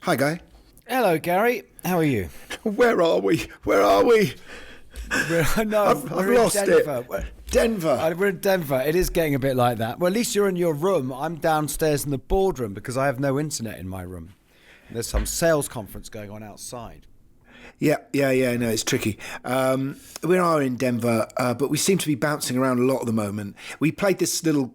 Hi, Guy. Hello, Gary. How are you? Where are we? Where are we? I've lost Denver. Denver. We're in Denver. It is getting a bit like that. Well, at least you're in your room. I'm downstairs in the boardroom because I have no internet in my room. There's some sales conference going on outside. Yeah. No, it's tricky. We are in Denver, but we seem to be bouncing around a lot at the moment. We played this little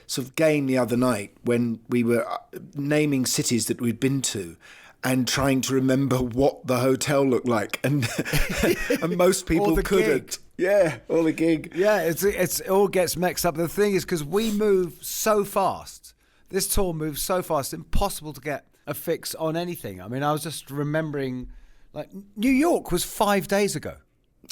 sort of game the other night when we were naming cities that we'd been to and trying to remember what the hotel looked like, and and most people couldn't. Gig. Yeah, all the gig. Yeah, it all gets mixed up. The thing is, because we move so fast, this tour moves so fast, it's impossible to get a fix on anything. I mean, I was just remembering, like, New York was 5 days ago.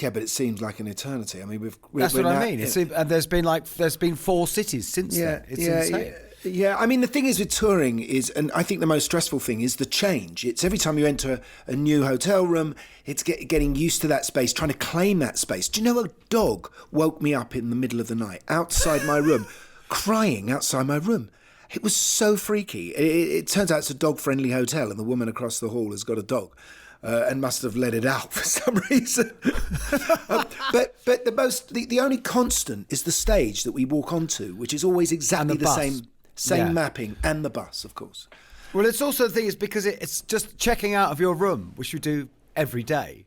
Yeah, but it seems like an eternity. I mean, that's what I mean. And there's been 4 cities since then. It's insane. Yeah, I mean, the thing is with touring is, and I think the most stressful thing is the change. It's every time you enter a new hotel room, it's getting used to that space, trying to claim that space. Do you know a dog woke me up in the middle of the night outside my room, crying outside my room? It was so freaky. It turns out it's a dog-friendly hotel, and the woman across the hall has got a dog. And must have let it out for some reason. But the only constant is the stage that we walk onto, which is always exactly the same mapping, and the bus, of course. Well, it's also the thing is because it's just checking out of your room, which you do every day,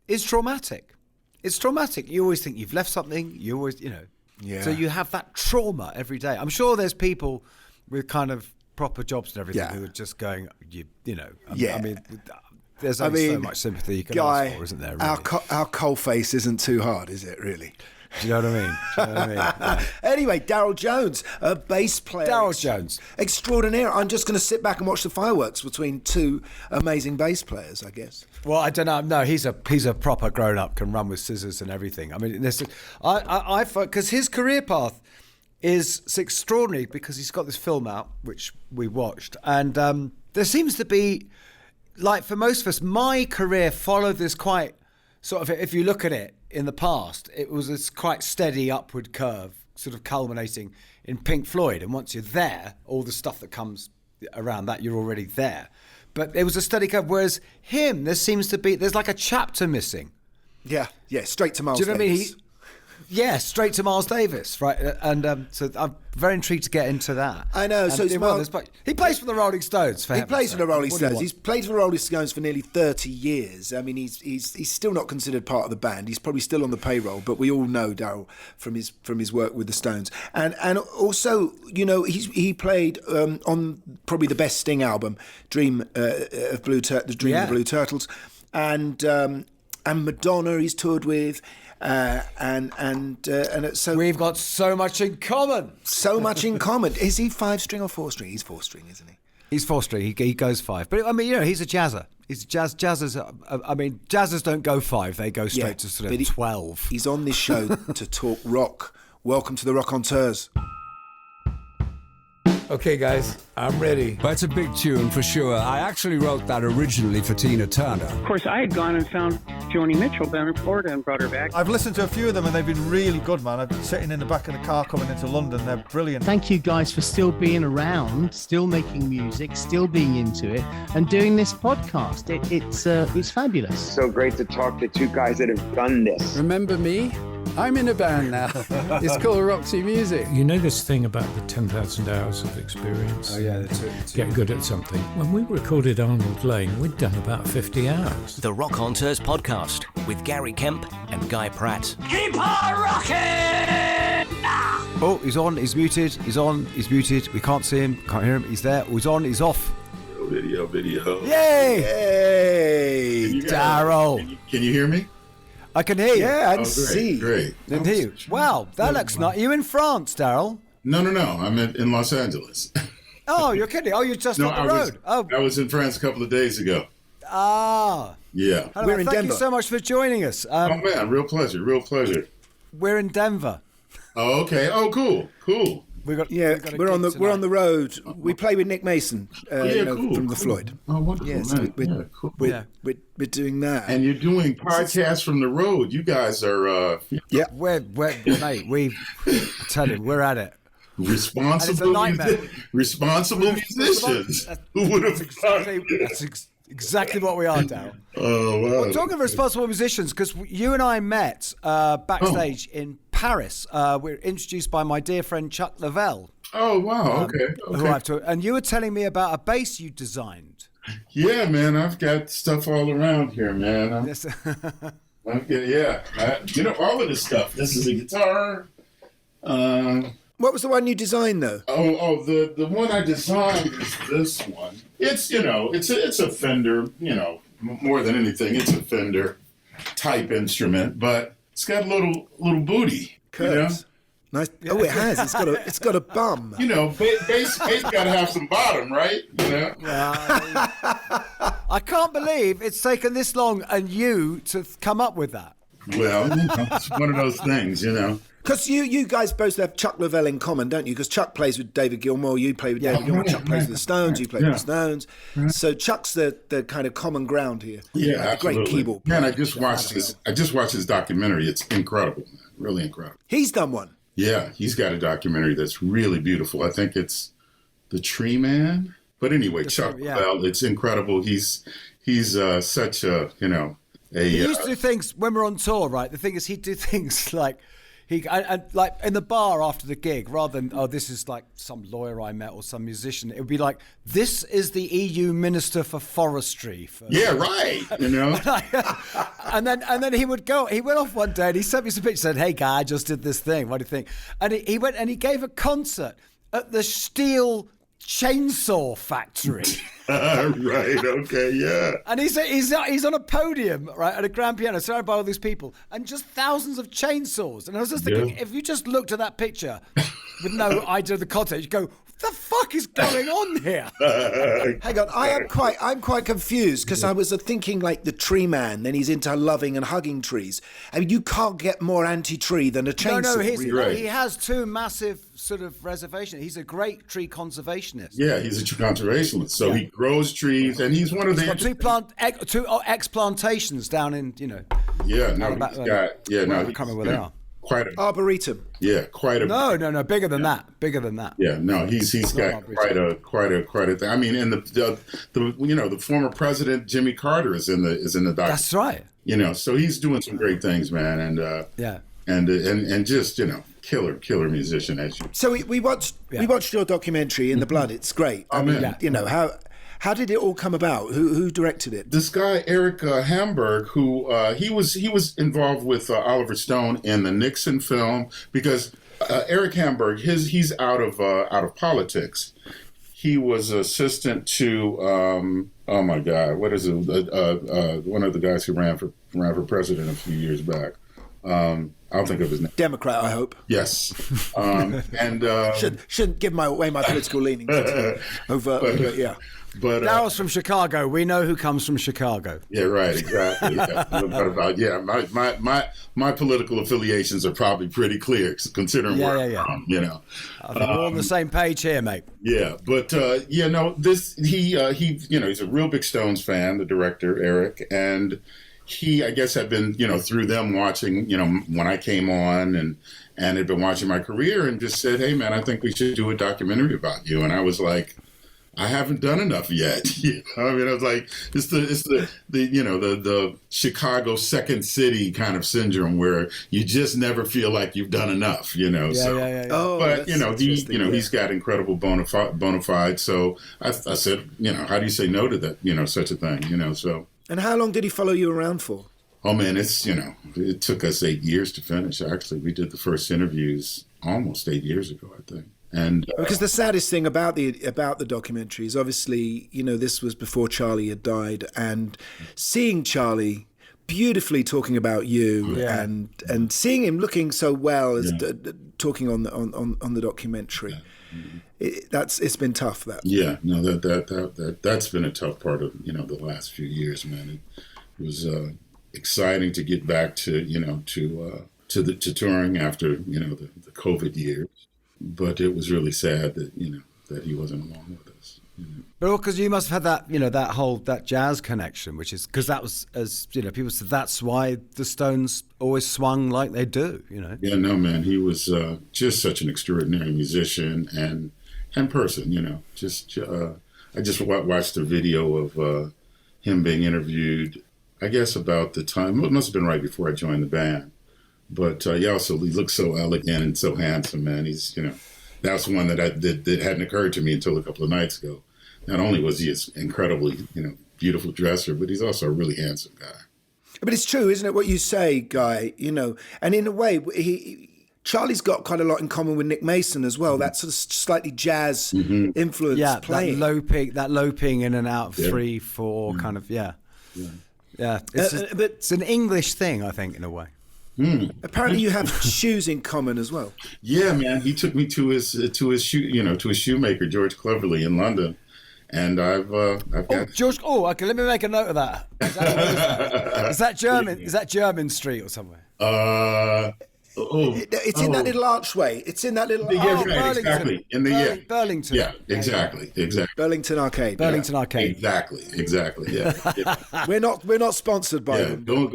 is traumatic. It's traumatic. You always think you've left something. You always, Yeah. So you have that trauma every day. I'm sure there's people with kind of proper jobs and everything who are just going, I mean. There's only so much sympathy you can ask for, isn't there? Really? Our coal face isn't too hard, is it, really? Do you know what I mean? Yeah. Anyway, Darryl Jones, a bass player. Darryl Jones. Extraordinaire. I'm just going to sit back and watch the fireworks between 2 amazing bass players, I guess. Well, I don't know. No, he's a proper grown-up, can run with scissors and everything. I mean, because his career path is extraordinary because he's got this film out, which we watched, and there seems to be, like for most of us, my career followed this quite sort of, if you look at it in the past, it was this quite steady upward curve, sort of culminating in Pink Floyd. And once you're there, all the stuff that comes around that, you're already there. But it was a steady curve. Whereas him, there's like a chapter missing. Yeah, straight to Miles Do you know Davis. what I mean? Yeah, straight to Miles Davis, right? And so I'm very intrigued to get into that. I know. And so he plays for the Rolling Stones. He plays for the Rolling Stones. He's played for the Rolling Stones for nearly 30 years. I mean, he's still not considered part of the band. He's probably still on the payroll, but we all know Darryl from his work with the Stones. And also, he played on probably the best Sting album, Dream of the Blue Turtles, and Madonna he's toured with. So we've got so much in common. So much in common. Is he 5-string or 4-string? He's 4-string, isn't he? He's 4-string. He goes 5. But I mean, he's a jazzer. He's jazzers. I mean, jazzers don't go 5. They go straight to sort of 12. He's on this show to talk rock. Welcome to the Rockonteurs. Okay, guys, I'm ready. That's a big tune for sure. I actually wrote that originally for Tina Turner. Of course, I had gone and found Joni Mitchell down in Florida and brought her back. I've listened to a few of them and they've been really good, man. I've been sitting in the back of the car coming into London. They're brilliant. Thank you guys for still being around, still making music, still being into it, and doing this podcast. It's fabulous. So great to talk to 2 guys that have done this. Remember me? I'm in a band now. It's called Roxy Music. You know this thing about the 10,000 hours of experience? Oh, yeah, that's it. Get good at something. When we recorded Arnold Lane, we'd done about 50 hours. The Rockonteurs podcast with Gary Kemp and Guy Pratt. Keep on rocking! Oh, he's on, he's muted, he's on, he's muted. We can't see him, can't hear him. He's there, he's on, he's off. Video. Yay! Yay! Darryl. Can you hear me? I can hear you. Yeah, I can see. Great. I can hear you. Wow, that looks nice. Are you in France, Darryl? No. I'm in Los Angeles. Oh, you're kidding. Oh, you're just on the road. I was in France a couple of days ago. Ah. Yeah. Hello, we're in Denver. Denver. Thank you so much for joining us. Oh, man, real pleasure. We're in Denver. Oh, okay. Oh, cool. We're on the road. We play with Nick Mason, cool, from the Floyd. Oh, wonderful! Yes, Cool. We're doing that. And you're doing podcasts from the road. You guys are. Yeah, we're mate. I tell you, we're at it. responsible musicians. Who would have exactly what we are, Darryl. Oh, wow. Well, talking of responsible musicians, because you and I met backstage in Paris. We were introduced by my dear friend Chuck Lavelle. Oh, wow. Okay. And you were telling me about a bass you designed. Yeah, man. I've got stuff all around here, man. All of this stuff. This is a guitar. What was the one you designed, though? The one I designed is this one. It's a Fender, more than anything, it's a Fender type instrument, but it's got a little booty. Curves. Nice. Oh, it has. It's got a bum. Bass got to have some bottom, right? I can't believe it's taken this long and you to come up with that. Well, it's one of those things, Because you guys both have Chuck Lavelle in common, don't you? Because Chuck plays with David Gilmour, you play with David Gilmour, Chuck plays with the Stones, you play with the Stones. Right. So Chuck's the kind of common ground here. Yeah, absolutely. Great keyboard. Man, I just watched his documentary. It's incredible, man. Really incredible. He's done one. Yeah, he's got a documentary that's really beautiful. I think it's The Tree Man. But anyway, Chuck Lavelle, it's incredible. He's such a, he used to do things when we're on tour, right? The thing is, he'd do things like like in the bar after the gig, rather than this is like some lawyer I met or some musician. It would be like, this is the EU Minister for Forestry. Yeah, right. and then he would go. He went off one day and he sent me some pictures. Said, "Hey guy, I just did this thing. What do you think?" And he went and he gave a concert at the steel chainsaw factory. Right, okay, yeah. And he's on a podium, right, at a grand piano, surrounded by all these people, and just thousands of chainsaws. And I was just thinking, if you just looked at that picture with no idea of the context, you go, what the fuck is going on here? Hang on, I'm quite confused, because I was thinking like the tree man, then he's into loving and hugging trees. I mean, you can't get more anti-tree than a chainsaw. No, he has two massive sort of reservations. He's a great tree conservationist. Yeah, he's a tree conservationist. So he grows trees, and he's one of the... He's got two ex-plantations down in, Yeah, no, he's got... I can't remember where they are. Quite a arboretum. Yeah, quite a. No, bigger than that. Bigger than that. Yeah, no, he's got quite a thing. I mean, and the former president Jimmy Carter is in the documentary. That's right. So he's doing some great things, man, and and just killer musician as you. So we watched your documentary In the Blood. It's great. I mean, how did it all come about? Who directed it? This guy Eric Hamburg, who he was involved with Oliver Stone in the Nixon film, because Eric Hamburg he's out of politics. He was assistant to oh my God, what is it? One of the guys who ran for president a few years back. I'll think of his name. Democrat, I hope. Yes, and shouldn't give away my political leanings overtly, yeah. But Darryl's from Chicago. We know who comes from Chicago. Yeah, right, exactly. My political affiliations are probably pretty clear, considering where I'm from. I think we're on the same page here, mate. Yeah, but he's a real big Stones fan, the director Eric, and he, I guess, had been through them watching when I came on and had been watching my career and just said, "Hey man, I think we should do a documentary about you." And I was like, I haven't done enough yet. I mean, I was like, it's the Chicago second city kind of syndrome where you just never feel like you've done enough. Yeah. Oh, but he's got incredible bona fide. So I said, how do you say no to that? Such a thing. So. And how long did he follow you around for? Oh man, it took us 8 years to finish. Actually, we did the first interviews almost 8 years ago, I think. And because the saddest thing about the documentary is obviously this was before Charlie had died, and seeing Charlie beautifully talking about you and seeing him looking so well as talking on the documentary. It's been tough. That's been a tough part of the last few years, man. It was exciting to get back to touring after the COVID years. But it was really sad that that he wasn't along with us. But because you must have had that, that jazz connection, which is because that was, as people said, that's why the Stones always swung like they do. Yeah, no, man, he was just such an extraordinary musician and person. I just watched a video of him being interviewed. I guess about the time, it must have been right before I joined the band. But also he looks so elegant and so handsome, man. He's that's one that hadn't occurred to me until a couple of nights ago. Not only was he an incredibly, beautiful dresser, but he's also a really handsome guy. But it's true, isn't it, what you say, Guy? And in a way, Charlie's got quite a lot in common with Nick Mason as well. That sort of slightly jazz influence playing. that loping in and out of 3/4 kind of, yeah. It's an English thing, I think, in a way. Apparently, you have shoes in common as well. Yeah, man. He took me to his shoemaker, George Cleverly, in London. And I've got George. Oh, okay. Let me make a note of that. Is that German? Is that German Street or somewhere? It's in that little archway. It's in that little. Right, exactly. In the Burlington. Yeah, exactly. Burlington Arcade. Burlington Arcade. Exactly. Yeah. We're not sponsored by them. Go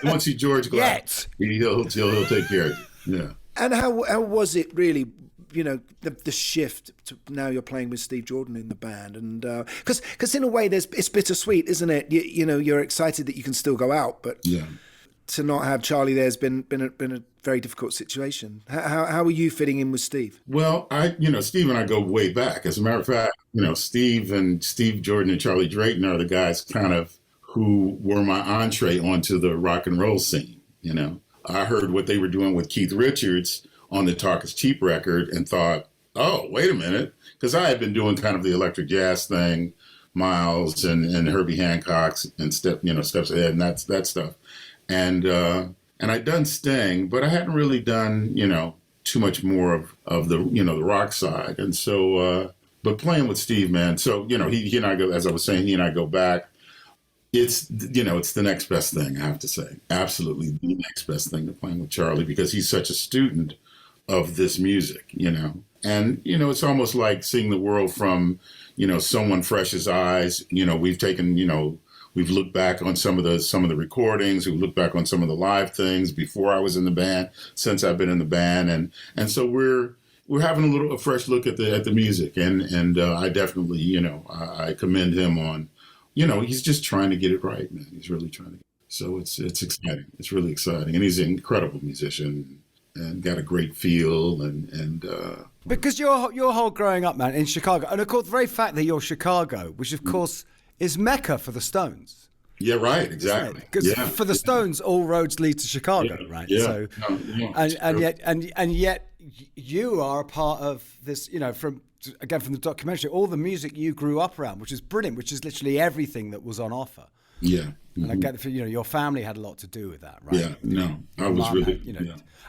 and see George Glass. He'll take care of you. Yeah. And how was it really? The shift to now you're playing with Steve Jordan in the band, and because in a way it's bittersweet, isn't it? You're excited that you can still go out, but to not have Charlie there's been a very difficult situation. How are you fitting in with Steve? Well, Steve and I go way back. As a matter of fact, Steve Jordan and Charlie Drayton are the guys kind of who were my entree onto the rock and roll scene. I heard what they were doing with Keith Richards on the Talk Is Cheap record and thought, oh, wait a minute. Because I had been doing kind of the electric jazz thing, Miles and Herbie Hancock's and Steps Ahead and that stuff. And I'd done Sting, but I hadn't really done, too much more of the, the rock side. And so, but playing with Steve, man. So, he and I go, as I was saying, he and I go back. It's, it's the next best thing, I have to say. Absolutely the next best thing to playing with Charlie because he's such a student of this music, And, it's almost like seeing the world from, someone fresh's eyes. We've taken, we've looked back on some of the recordings. We've looked back on some of the live things before I was in the band, since I've been in the band. And so we're having a fresh look at the music. And I definitely, I commend him on, he's just trying to get it right, man. He's really trying to. So it's exciting. It's really exciting. And he's an incredible musician and got a great feel and because your whole growing up, man, in Chicago, and of course the very fact that you're Chicago, which of course is Mecca for the Stones. Yeah, right, exactly. Because for the Stones, all roads lead to Chicago, right? Yeah. So, and yet you are a part of this, from the documentary, all the music you grew up around, which is brilliant, which is literally everything that was on offer. Yeah. And I get your family had a lot had to do with that, right? Yeah, no, I was really,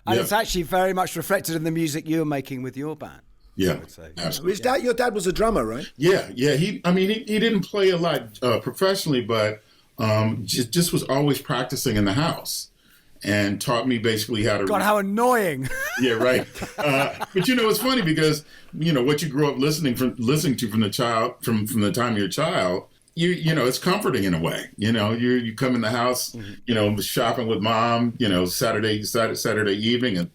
And it's actually very much reflected in the music you're making with your band. Yeah, I would say. Absolutely. Your dad was a drummer, right? Yeah. He didn't play a lot professionally, but just was always practicing in the house and taught me basically how to. God, how annoying! Yeah, right. But it's funny because what you grew up listening to from the time you're a child. It's comforting in a way. You come in the house, shopping with mom, Saturday evening, and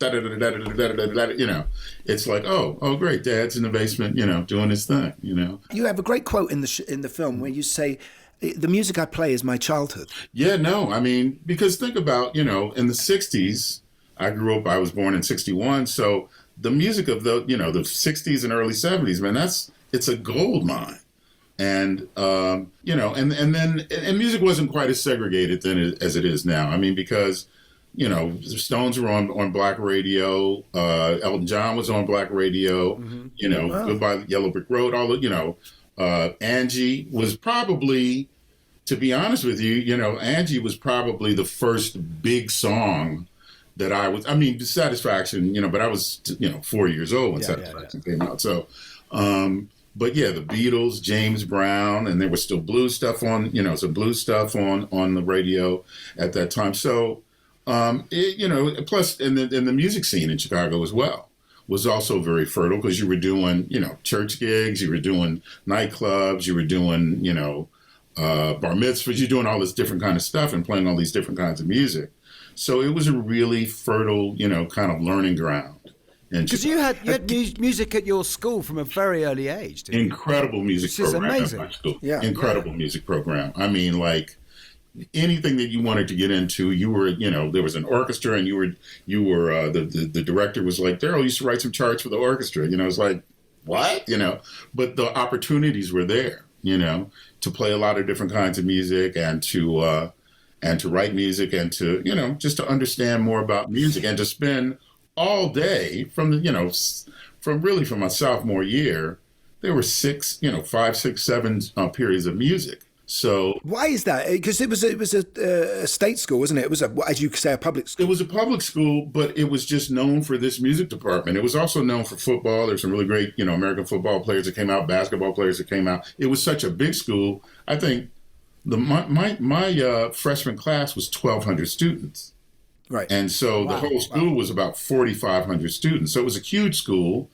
it's like, oh, great, Dad's in the basement, doing his thing. You have a great quote in the film where you say, "The music I play is my childhood." Yeah, no, because think about, in the '60s, I was born in '61, so the music of the '60s and early '70s, man, it's a gold mine. And, and music wasn't quite as segregated then as it is now. Because, the Stones were on black radio. Elton John was on black radio, Goodbye Yellow Brick Road, all the, Angie was probably, to be honest with you, Angie was probably the first big song that Satisfaction, but I was, 4 years old when Satisfaction came out. So, but yeah, the Beatles, James Brown, and there was still blues stuff on, some blues stuff on the radio at that time. So, plus in the music scene in Chicago as well was also very fertile because you were doing, church gigs, you were doing nightclubs, you were doing, bar mitzvahs, you're doing all this different kind of stuff and playing all these different kinds of music. So it was a really fertile, kind of learning ground. Because you had music at your school from a very early age. Incredible music program at my school. Yeah, incredible music program. I mean, like anything that you wanted to get into, you were, there was an orchestra, and you were the director was like, Darryl, you used to write some charts for the orchestra. It's like, what? But the opportunities were there, to play a lot of different kinds of music and to write music and to, just to understand more about music and to spend all day from my sophomore year. There were 5, 6, 7 periods of music. So why is that? Because it was a state school, wasn't it? It was as you say, a public school. It was a public school, but it was just known for this music department. It was also known for football. There's some really great, American football players that came out, basketball players that came out. It was such a big school. I think my freshman class was 1,200 students. Right. And so the whole school was about 4,500 students. So it was a huge school,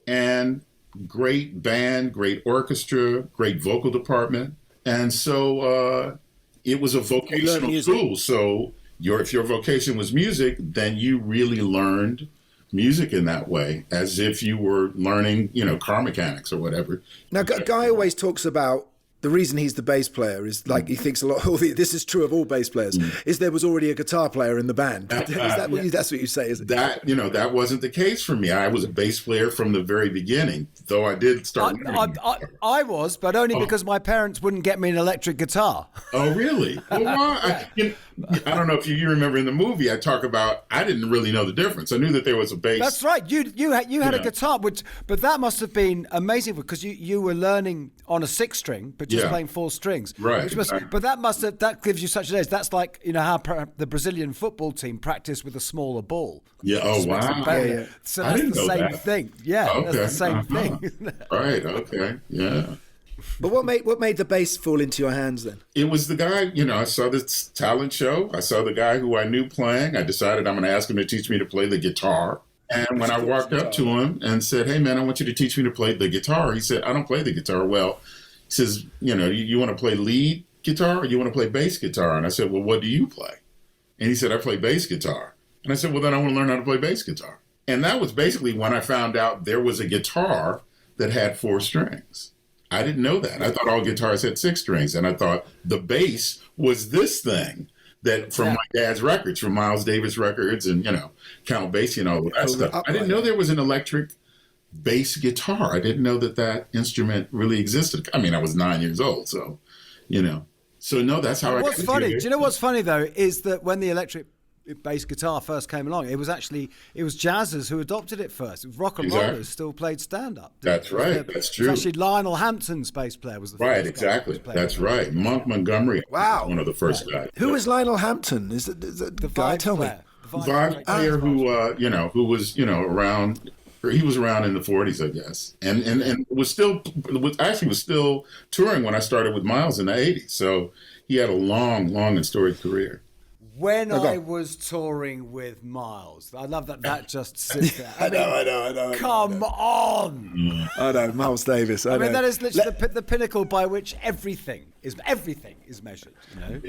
and great band, great orchestra, great vocal department. And so it was a vocational school. So if your vocation was music, then you really learned music in that way, as if you were learning, car mechanics or whatever. Now, Guy always talks about the reason he's the bass player is like he thinks a lot. This is true of all bass players. Is there was already a guitar player in the band? That's what you say, is it? That wasn't the case for me. I was a bass player from the very beginning, though I did start. I was, but only because my parents wouldn't get me an electric guitar. Oh, really? Well, why? I don't know if you remember in the movie. I talk about I didn't really know the difference. I knew that there was a bass. That's right. You had a guitar, but that must have been amazing because you were learning on a 6-string, but just playing 4 strings. Right. But that gives you such an edge. That's like how the Brazilian football team practiced with a smaller ball. Yeah. Oh, wow. Yeah. So that's the same thing. Yeah. Okay. That's the same thing. Right. Okay. Yeah. But what made the bass fall into your hands then? It was the guy, I saw this talent show. I saw the guy who I knew playing. I decided I'm going to ask him to teach me to play the guitar. And when I walked up to him and said, hey, man, I want you to teach me to play the guitar, he said, I don't play the guitar well. He says, you want to play lead guitar or you want to play bass guitar? And I said, well, what do you play? And he said, I play bass guitar. And I said, well, then I want to learn how to play bass guitar. And that was basically when I found out there was a guitar that had 4 strings. I didn't know that. I thought all guitars had 6 strings. And I thought the bass was this thing that from my dad's records, from Miles Davis records and, Count Basie and all of that stuff. I didn't know there was an electric bass guitar. I didn't know that instrument really existed. I mean, I was 9 years old, so, So, no, that's how What's funny, do you know what's funny, though, is that when the electric bass guitar first came along, it was jazzers who adopted it first. Rock and rollers still played stand-up. That's right. That's true. It's actually Lionel Hampton's bass player was the first. Right, exactly. That's right. Monk Montgomery. Wow. One of the first guys. Who was Lionel Hampton? Is the guy? Tell me. Vibe player who was around. He was around in the 40s, I guess, and was still touring when I started with Miles in the 80s. So he had a long and storied career. When I was touring with Miles, I love that just sits there. I know. Come on! I know, Miles Davis. I mean, that is literally the pinnacle by which everything is measured. Man.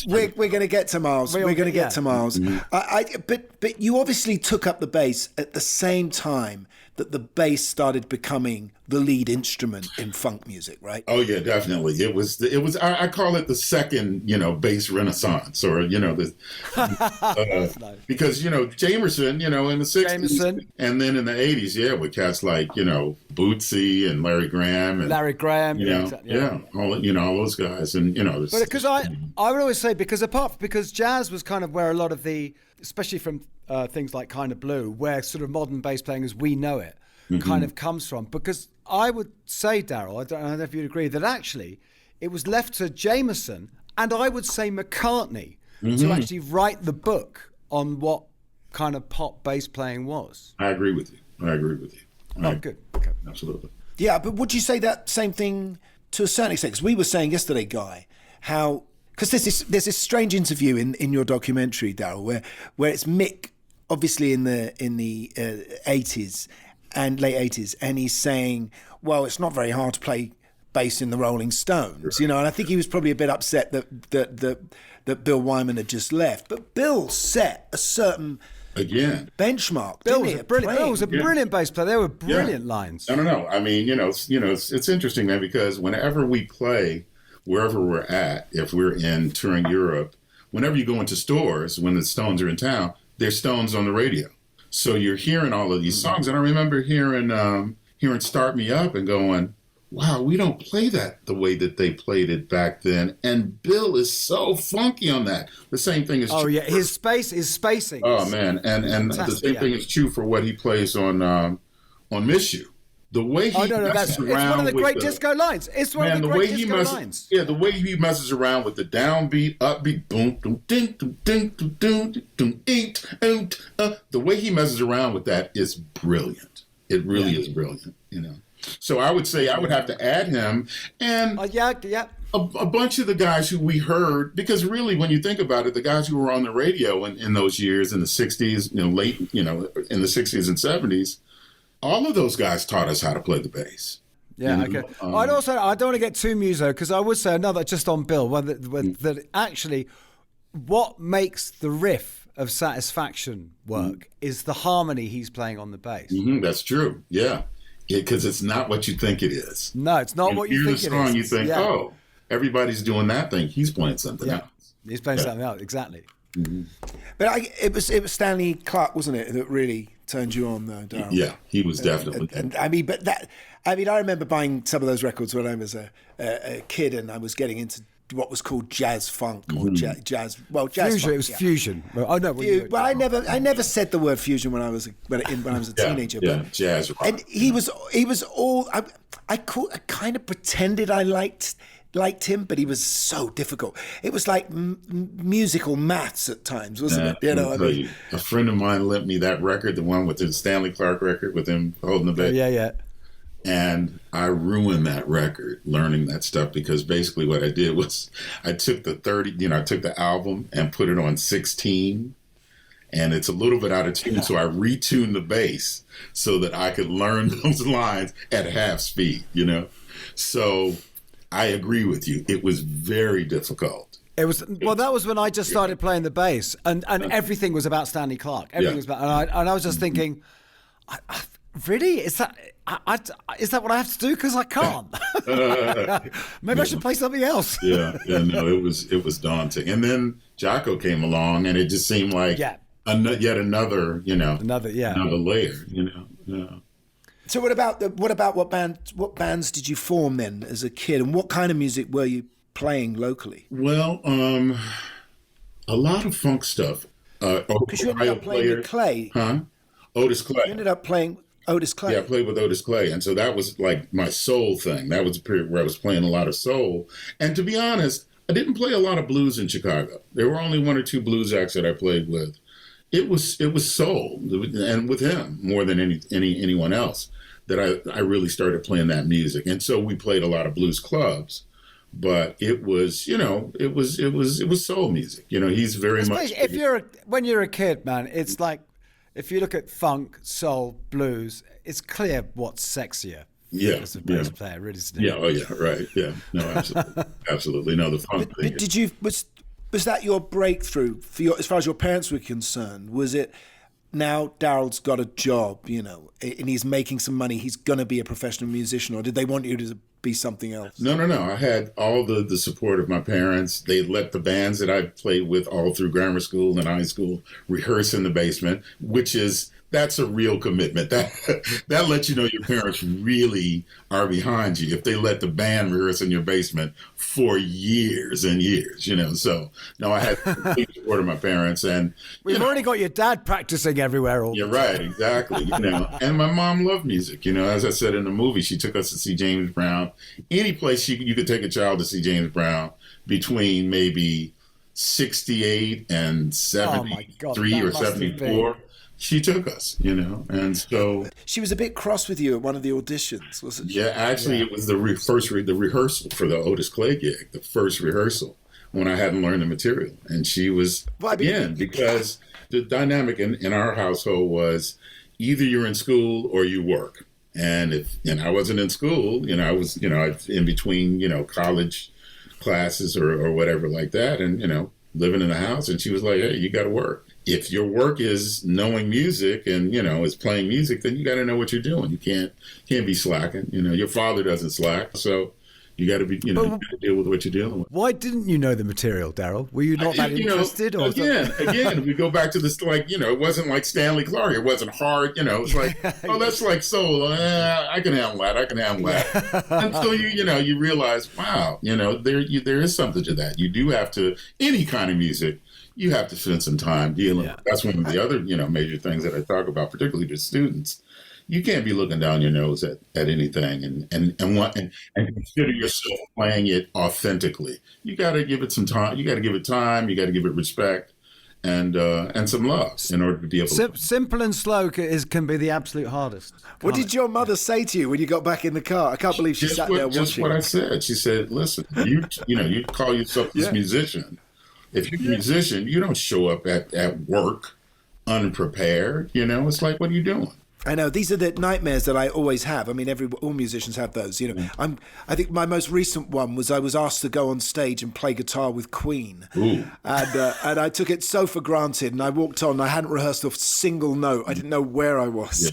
We're going to get to Miles. We're going to get to Miles. But you obviously took up the bass at the same time that the bass started becoming the lead instrument in funk music, right? Oh yeah, definitely. It was. I call it the second, bass renaissance, or nice. Because Jamerson, in the 60s, and then in the 80s, with cats like Bootsy and Larry Graham, all those guys, and But because I would always say because jazz was kind of where a lot of the, especially from things like Kind of Blue, where sort of modern bass playing as we know it kind of comes from. Because I would say, Darryl, I don't know if you'd agree, that actually it was left to Jamerson and I would say McCartney to actually write the book on what kind of pop bass playing was. I agree with you. Oh, good. Okay. Absolutely. Yeah, but would you say that same thing to a certain extent? Because we were saying yesterday, Guy, how... Because there's this strange interview in your documentary, Darryl, where it's Mick obviously in the 80s and late 80s, and he's saying, well, it's not very hard to play bass in the Rolling Stones, you know, and I think he was probably a bit upset that Bill Wyman had just left. But Bill set a certain benchmark. Bill was a brilliant bass player. There were brilliant lines. No. I mean, it's interesting, man, because whenever we play, wherever we're at, if we're in touring Europe, whenever you go into stores, when the Stones are in town, there's Stones on the radio. So you're hearing all of these songs, and I remember hearing "Start Me Up" and going, wow, we don't play that the way that they played it back then. And Bill is so funky on that. The same thing is true. Oh, yeah, his spacing. Oh, man. And the same thing is true for what he plays on Miss You. The way he messes around it's one of the great disco lines. It's one of the great disco lines. Yeah, the way he messes around with the downbeat, upbeat, boom, boom, ding, boom, ding, boom, ding, boom, eat, the way he messes around with that is brilliant. It really is brilliant, you know. So I would say I would have to add him and a bunch of the guys who we heard, because really when you think about it, the guys who were on the radio in those years in the 60s, late, in the 60s and 70s, all of those guys taught us how to play the bass. Yeah, okay. I don't want to get too muso, because I would say another just on Bill, that actually what makes the riff of Satisfaction work is the harmony he's playing on the bass. That's true, yeah. Because it's not what you think it is. No, it's not what you think it is. You hear the song, you think, oh, everybody's doing that thing. He's playing something else. He's playing something else, exactly. Mm-hmm. But it was Stanley Clarke, wasn't it, that really turned you on, though, Darryl? Yeah, he was definitely. And I remember buying some of those records when I was a kid, and I was getting into what was called jazz funk or jazz. Well, jazz fusion. Funk, it was fusion. Oh no. Well, I never said the word fusion when I was a teenager. But jazz rock. And he was all. I kind of pretended I liked him, but he was so difficult. It was like musical maths at times, wasn't it? A friend of mine lent me that record, the one with the Stanley Clarke record with him holding the bass. Yeah. And I ruined that record learning that stuff, because basically what I did was I took the album and put it on 16, and it's a little bit out of tune. So I retuned the bass so that I could learn those lines at half speed, So I agree with you. It was very difficult. It was that was when I just started playing the bass, and everything was about Stanley Clarke. Everything was about, and I was just thinking, really? Is that what I have to do? Because I can't. Maybe I should play something else. No, it was daunting. And then Jocko came along, and it just seemed like yet another layer. So what bands did you form then as a kid, and what kind of music were you playing locally? Well, a lot of funk stuff. Because you ended up playing with Clay, huh? Otis Clay. You ended up playing Otis Clay. Yeah, I played with Otis Clay, and so that was like my soul thing. That was a period where I was playing a lot of soul. And to be honest, I didn't play a lot of blues in Chicago. There were only one or two blues acts that I played with. It was soul, and with him more than anyone else that I really started playing that music. And so we played a lot of blues clubs, but it was it was soul music. He's very much. When you're a kid, man, it's like. If you look at funk, soul, blues, it's clear what's sexier. As a bass player, really. Yeah. Oh, yeah. Right. Yeah. No, absolutely. Absolutely. No, the funk thing. But was that your breakthrough as far as your parents were concerned? Was it now Darryl's got a job, and he's making some money, he's going to be a professional musician, or did they want you to be something else? No. I had all the support of my parents. They let the bands that I played with all through grammar school and high school rehearse in the basement, that's a real commitment. That lets you know your parents really are behind you if they let the band rehearse in your basement for years and years, So, no, I had complete support of my parents. And we've already got your dad practicing everywhere. You're right, exactly. And my mom loved music. As I said in the movie, she took us to see James Brown. Any place you could take a child to see James Brown between maybe 68 and 73 or 74. She took us, and so she was a bit cross with you at one of the auditions, wasn't she? Yeah, actually, it was the rehearsal for the Otis Clay gig, the first rehearsal when I hadn't learned the material, and she was because The dynamic in our household was either you're in school or you work. And if I wasn't in school, I was, in between, college classes or whatever like that, and, living in the house. And she was like, hey, you got to work. If your work is knowing music and, is playing music, then you got to know what you're doing. You can't be slacking. Your father doesn't slack. So you got to be, you got to deal with what you're dealing with. Why didn't you know the material, Darryl? Were you not that interested? Or again, we go back to this, it wasn't like Stanley Clarke. It wasn't hard, it's like, oh, that's like soul. I can handle that. Until you realize, wow, there is something to that. You do have to, any kind of music, you have to spend some time dealing with. That's one of the other, major things that I talk about, particularly to students. You can't be looking down your nose at anything and consider yourself playing it authentically. You got to give it some time. You got to give it time. You got to give it respect and some love in order to be able to. Simple and slow can be the absolute hardest. What did your mother say to you when you got back in the car? I can't believe she sat there watching. Just what I said. She said, listen, you call yourself this musician. If you're a musician, you don't show up at work unprepared. It's like, what are you doing? I know, these are the nightmares that I always have. I mean, all musicians have those. I think my most recent one was I was asked to go on stage and play guitar with Queen, and I took it so for granted. And I walked on. I hadn't rehearsed a single note. I didn't know where I was.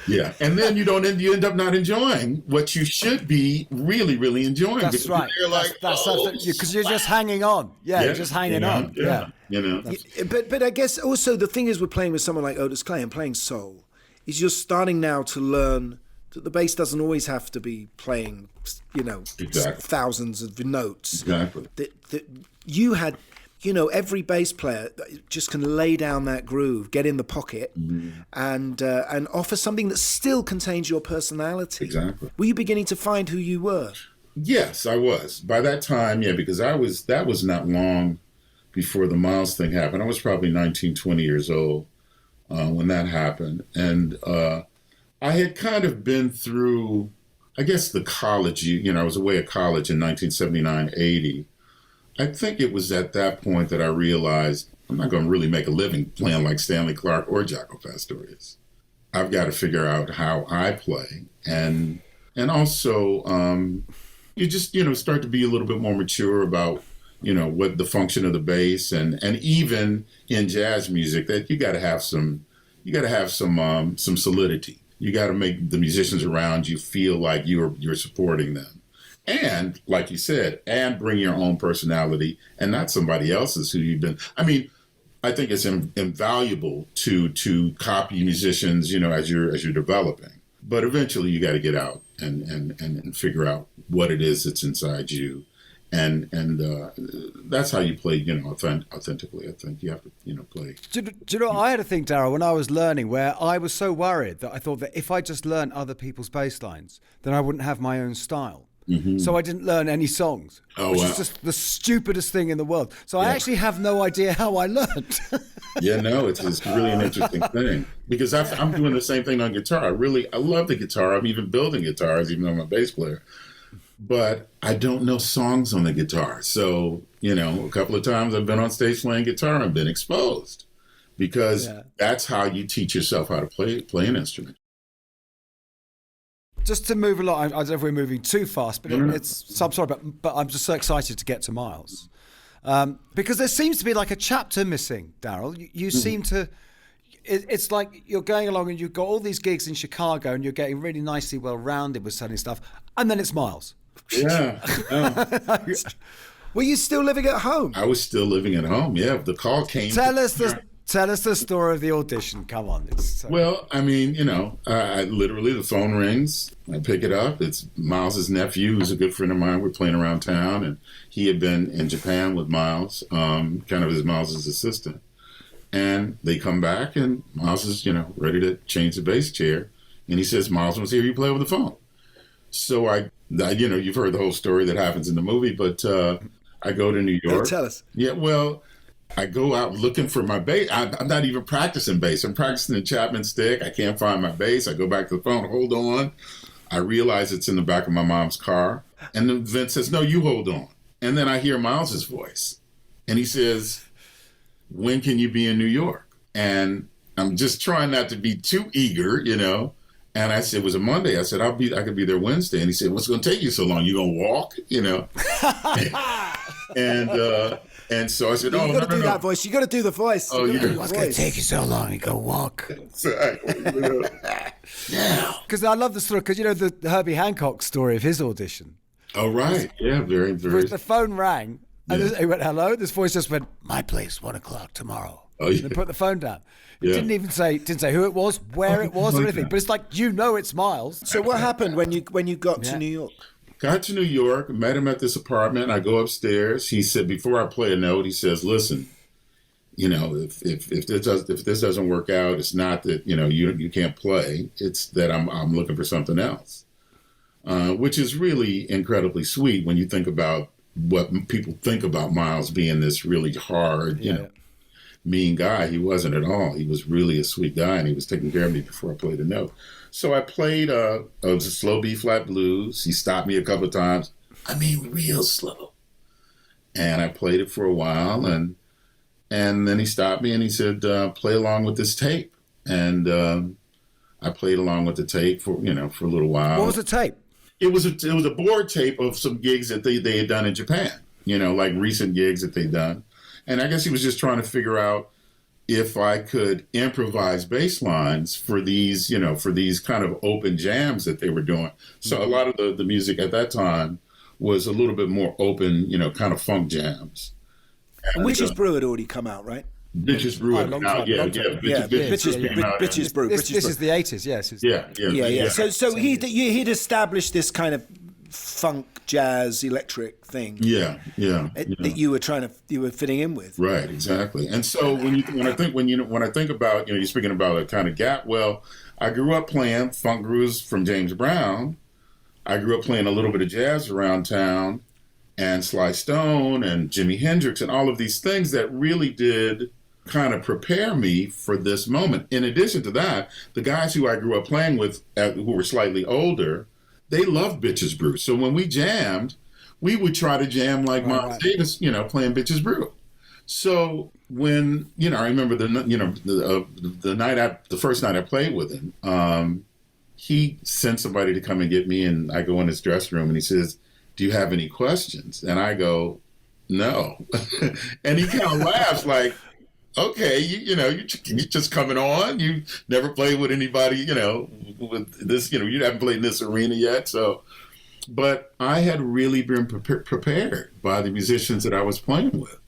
Yeah, and then you end up not enjoying what you should be really, really enjoying. That's right. You're like, because you're just hanging on. You're just hanging on. Yeah. But I guess also the thing is, we're playing with someone like Otis Clay and playing soul, is you're starting now to learn that the bass doesn't always have to be playing, thousands of notes. Exactly. That you had. Every bass player just can lay down that groove, get in the pocket, and offer something that still contains your personality. Exactly. Were you beginning to find who you were? Yes, I was. By that time, because that was not long before the Miles thing happened. I was probably 19, 20 years old when that happened. And I had kind of been through, I guess, the college. I was away at college in 1979, 80. I think it was at that point that I realized I'm not going to really make a living playing like Stanley Clarke or Jaco Pastorius. I've got to figure out how I play. And also, you just, start to be a little bit more mature about, what the function of the bass and even in jazz music that you got to have some solidity. You got to make the musicians around you feel like you're supporting them. And like you said, and bring your own personality and not somebody else's who you've been. I mean, I think it's invaluable to copy musicians, as you're developing. But eventually you got to get out and figure out what it is that's inside you. And that's how you play, authentically. I think you have to, play. Do you know, I had a thing, Darryl, when I was learning, where I was so worried that I thought that if I just learned other people's bass lines, then I wouldn't have my own style. Mm-hmm. So I didn't learn any songs, which is just the stupidest thing in the world. So I actually have no idea how I learned. It's really an interesting thing because I'm doing the same thing on guitar. I love the guitar. I'm even building guitars, even though I'm a bass player. But I don't know songs on the guitar. So, a couple of times I've been on stage playing guitar and been exposed because that's how you teach yourself how to play an instrument. Just to move along, I don't know if we're moving too fast, but I'm sorry, but I'm just so excited to get to Miles. Because there seems to be like a chapter missing, Darryl. You seem to, it's like you're going along and you've got all these gigs in Chicago and you're getting really nicely well-rounded with selling stuff, and then it's Miles. Yeah. Were you still living at home? I was still living at home, the call came. Tell us the story of the audition. Come on. Well, I mean, I literally, the phone rings. I pick it up. It's Miles's nephew, who's a good friend of mine. We're playing around town, and he had been in Japan with Miles, kind of as Miles's assistant. And they come back, and Miles is, ready to change the bass chair. And he says, Miles wants to hear you play over the phone. So I you've heard the whole story that happens in the movie, but I go to New York. Tell us. Yeah, well, I go out looking for my bass. I'm not even practicing bass. I'm practicing the Chapman stick. I can't find my bass. I go back to the phone, hold on. I realize it's in the back of my mom's car. And then Vince says, no, you hold on. And then I hear Miles's voice. And he says, when can you be in New York? And I'm just trying not to be too eager, you know. And I said, it was a Monday. I said, I could be there Wednesday. And he said, what's going to take you so long? You going to walk? You know? And so I said, you got to do that voice. You got to do the voice. Oh, yeah. What's going to take you so long? You go walk. Exactly. Because I love the story, because you know the Herbie Hancock story of his audition. Oh, right. Yeah, very, very. The phone rang, and he went, hello? This voice just went, my place, 1 o'clock tomorrow. Oh, yeah. And put the phone down. It didn't even say who it was, where it was, or anything. But it's like, you know it's Miles. So what happened when you got to New York? Got to New York, met him at this apartment. I go upstairs. He said, before I play a note, he says, listen, you know, if this doesn't work out, it's not that, you know, you can't play. It's that I'm looking for something else, which is really incredibly sweet when you think about what people think about Miles being this really hard, you know, mean guy. He wasn't at all. He was really a sweet guy, and he was taking care of me before I played a note. So I played a slow B-flat blues. He stopped me a couple of times. I mean, real slow. And I played it for a while, and then he stopped me and he said, play along with this tape. And I played along with the tape for a little while. What was the tape? It was a board tape of some gigs that they had done in Japan, you know, like recent gigs that they'd done. And I guess he was just trying to figure out if I could improvise bass lines for these, you know, for these kind of open jams that they were doing. So a lot of the music at that time was a little bit more open, you know, kind of funk jams. And Witch's Brew had already come out, right? Bitches Brew had come out, Bitches Brew. This is the 80s, yes. Yeah. So he'd established this kind of funk, jazz, electric thing. That you were fitting in with. Right, exactly. And so when I think about, you know, you're speaking about a kind of gap. Well, I grew up playing funk grooves from James Brown. I grew up playing a little bit of jazz around town, and Sly Stone and Jimi Hendrix and all of these things that really did kind of prepare me for this moment. In addition to that, the guys who I grew up playing with, who were slightly older, they loved Bitches Brew. So when we jammed, we would try to jam like Miles Davis, you know, playing Bitches Brew. So when, you know, I remember the first night I played with him, he sent somebody to come and get me, and I go in his dressing room and he says, do you have any questions? And I go, no. And he kind of laughs like, okay, you're just coming on. You never played with anybody, you know, with this, you know, you haven't played in this arena yet. So, but I had really been prepared by the musicians that I was playing with.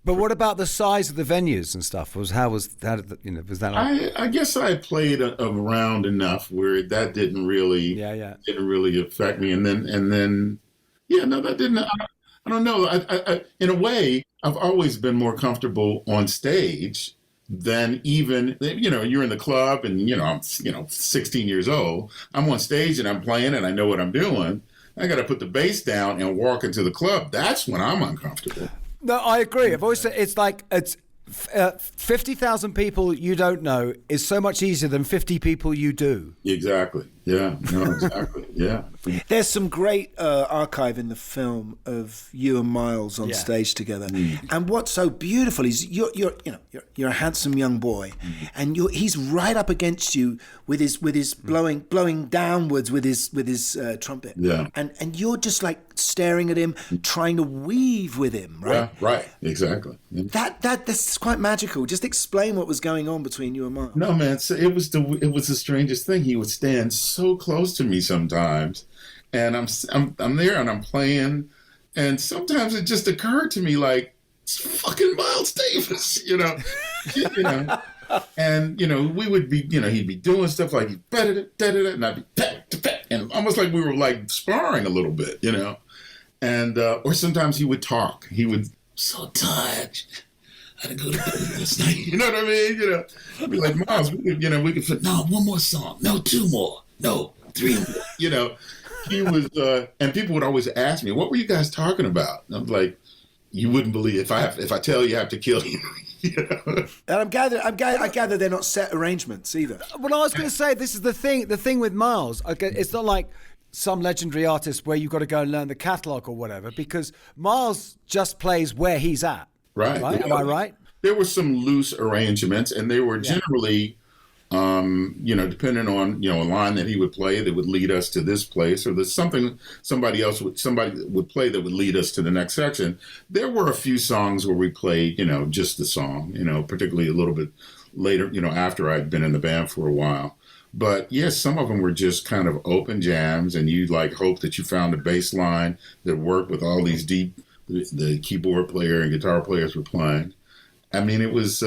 But what about the size of the venues and stuff? Was that? I guess I played around enough where that didn't really affect me. And then, that didn't. I don't know. I in a way, I've always been more comfortable on stage than even, you know, you're in the club and, you know, I'm, 16 years old. I'm on stage and I'm playing and I know what I'm doing. I got to put the bass down and walk into the club. That's when I'm uncomfortable. No, I agree. I've always said it's like 50,000 people you don't know is so much easier than 50 people you do. Exactly. Yeah. No, exactly. Yeah. There's some great archive in the film of you and Miles on stage together. And what's so beautiful is you're a handsome young boy, and he's right up against you with his blowing downwards with his trumpet. Yeah. And you're just like staring at him, trying to weave with him, right? Yeah, right. Exactly. Yeah. That's quite magical. Just explain what was going on between you and Miles. No, man. So it was the strangest thing. He would stand so close to me sometimes, and I'm there and I'm playing, and sometimes it just occurred to me like, it's fucking Miles Davis, you know. And we would be, he'd be doing stuff like and I'd be pat, and almost like we were like sparring a little bit, and or sometimes he would talk. He would, so tired, I had to go to bed last night. You know what I mean? I'd be like, Miles, we could fit, no, one more song, no, two more, no, three more. He was, and people would always ask me, what were you guys talking about? And I'm like, you wouldn't believe if I tell you, I have to kill you. And I gather they're not set arrangements either. Well, I was going to say, this is the thing with Miles. Okay, it's not like some legendary artist where you've got to go and learn the catalogue or whatever, because Miles just plays where he's at. Right. Am I right? there were some loose arrangements, and they were generally, depending on, a line that he would play that would lead us to this place, or there's something somebody would play that would lead us to the next section. There were a few songs where we played, just the song, particularly a little bit later, after I'd been in the band for a while. But yes, some of them were just kind of open jams, and you hope that you found a bass line that worked with all these the keyboard player and guitar players were playing. I mean, it was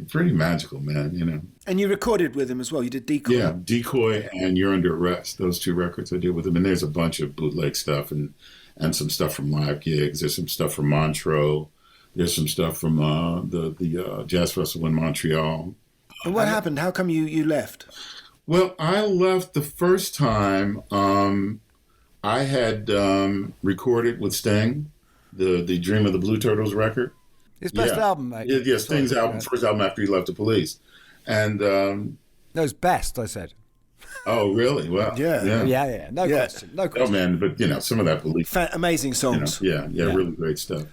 pretty magical, man, And you recorded with him as well. You did Decoy. Yeah, Decoy and You're Under Arrest. Those 2 records I did with him. And there's a bunch of bootleg stuff and some stuff from live gigs. There's some stuff from Montreux. There's some stuff from the Jazz Festival in Montreal. And what happened? How come you left? Well, I left the first time. I had recorded with Sting, the Dream of the Blue Turtles record. His best album, mate. Yeah, Sting's first album after he left the Police. And no, his best, I said. Oh, really? Wow. Yeah. No question. Oh, man, but, some of that Police. Amazing songs. Yeah, really great stuff.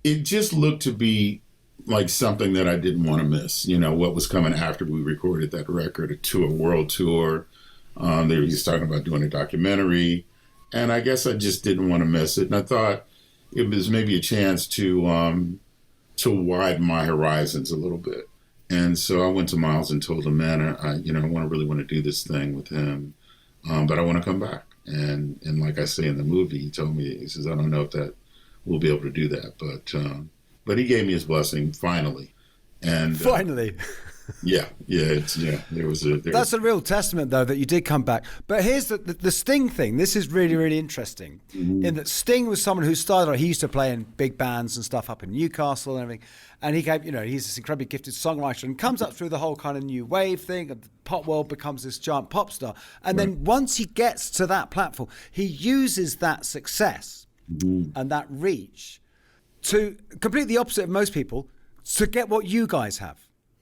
It just looked to be like something that I didn't want to miss. What was coming after we recorded that record, a world tour. They were just talking about doing a documentary. And I guess I just didn't want to miss it. And I thought it was maybe a chance to widen my horizons a little bit. And so I went to Miles and told him, man, I really want to do this thing with him, but I want to come back. And like I say in the movie, he told me, he says, I don't know if that we'll be able to do that, but he gave me his blessing finally. And finally. That's a real testament, though, that you did come back. But here's the Sting thing. This is really, really interesting. Mm-hmm. In that Sting was someone who started. He used to play in big bands and stuff up in Newcastle and everything. And he gave, he's this incredibly gifted songwriter and comes up through the whole kind of new wave thing. And the pop world becomes this giant pop star. And then once he gets to that platform, he uses that success and that reach to complete the opposite of most people, to get what you guys have.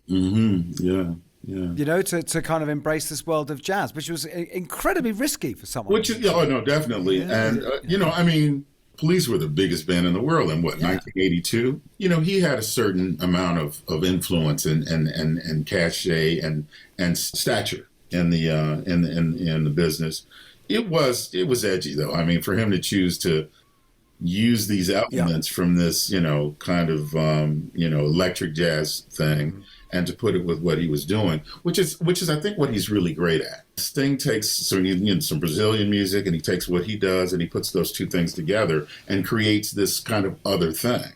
Yeah. To kind of embrace this world of jazz, which was incredibly risky for someone. Definitely. Yeah. And, Police were the biggest band in the world in 1982? He had a certain amount of influence and cachet and stature in the business. It was edgy, though. I mean, for him to choose to use these elements from this, kind of, electric jazz thing, and to put it with what he was doing, which is I think what he's really great at. Sting takes some Brazilian music, and he takes what he does, and he puts those 2 things together and creates this kind of other thing.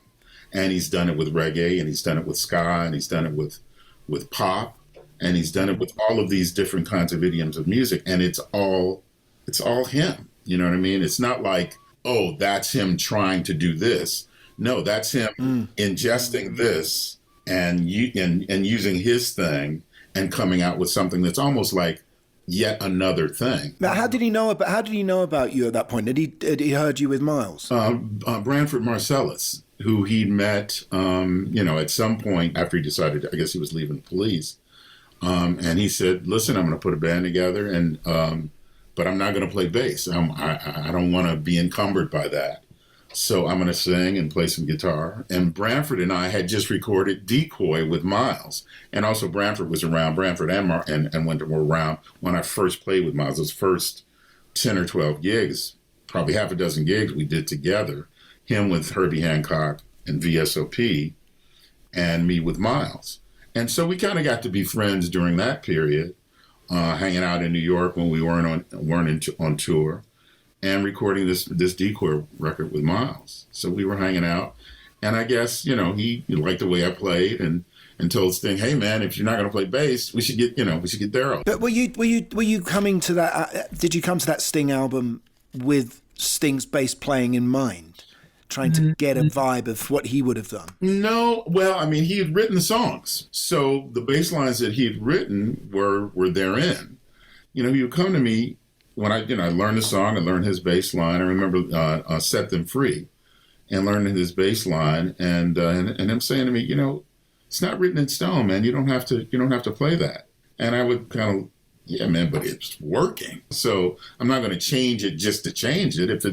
And he's done it with reggae, and he's done it with ska, and he's done it with pop, and he's done it with all of these different kinds of idioms of music, and it's all him. You know what I mean? It's not like, oh, that's him trying to do this. No, that's him ingesting this and using his thing and coming out with something that's almost like yet another thing. Now, how did he know about you at that point? Had he heard you with Miles? Branford Marsalis, who he'd met, at some point after he decided, I guess he was leaving the Police, and he said, "Listen, I'm going to put a band together, and but I'm not going to play bass. I don't want to be encumbered by that. So I'm going to sing and play some guitar." And Branford and I had just recorded Decoy with Miles. And also Branford was around, Branford and Wendell were around when I first played with Miles. Those first 10 or 12 gigs, probably half a dozen gigs we did together. Him with Herbie Hancock and VSOP, and me with Miles. And so we kind of got to be friends during that period, hanging out in New York when we weren't on tour, and recording this Decoy record with Miles. So we were hanging out, and I guess he liked the way I played, and told Sting, "Hey man, if you're not going to play bass, we should get Darryl." But were you coming to that? Did you come to that Sting album with Sting's bass playing in mind, trying to get a vibe of what he would have done? No, well, I mean, he had written the songs, so the bass lines that he had written were therein. He would come to me when I learned the song and learned his bass line. I remember Set Them Free, and learning his bass line, and him saying to me, it's not written in stone, man. You don't have to play that. And I would kind of, yeah, man, but it's working. So I'm not going to change it just to change it. If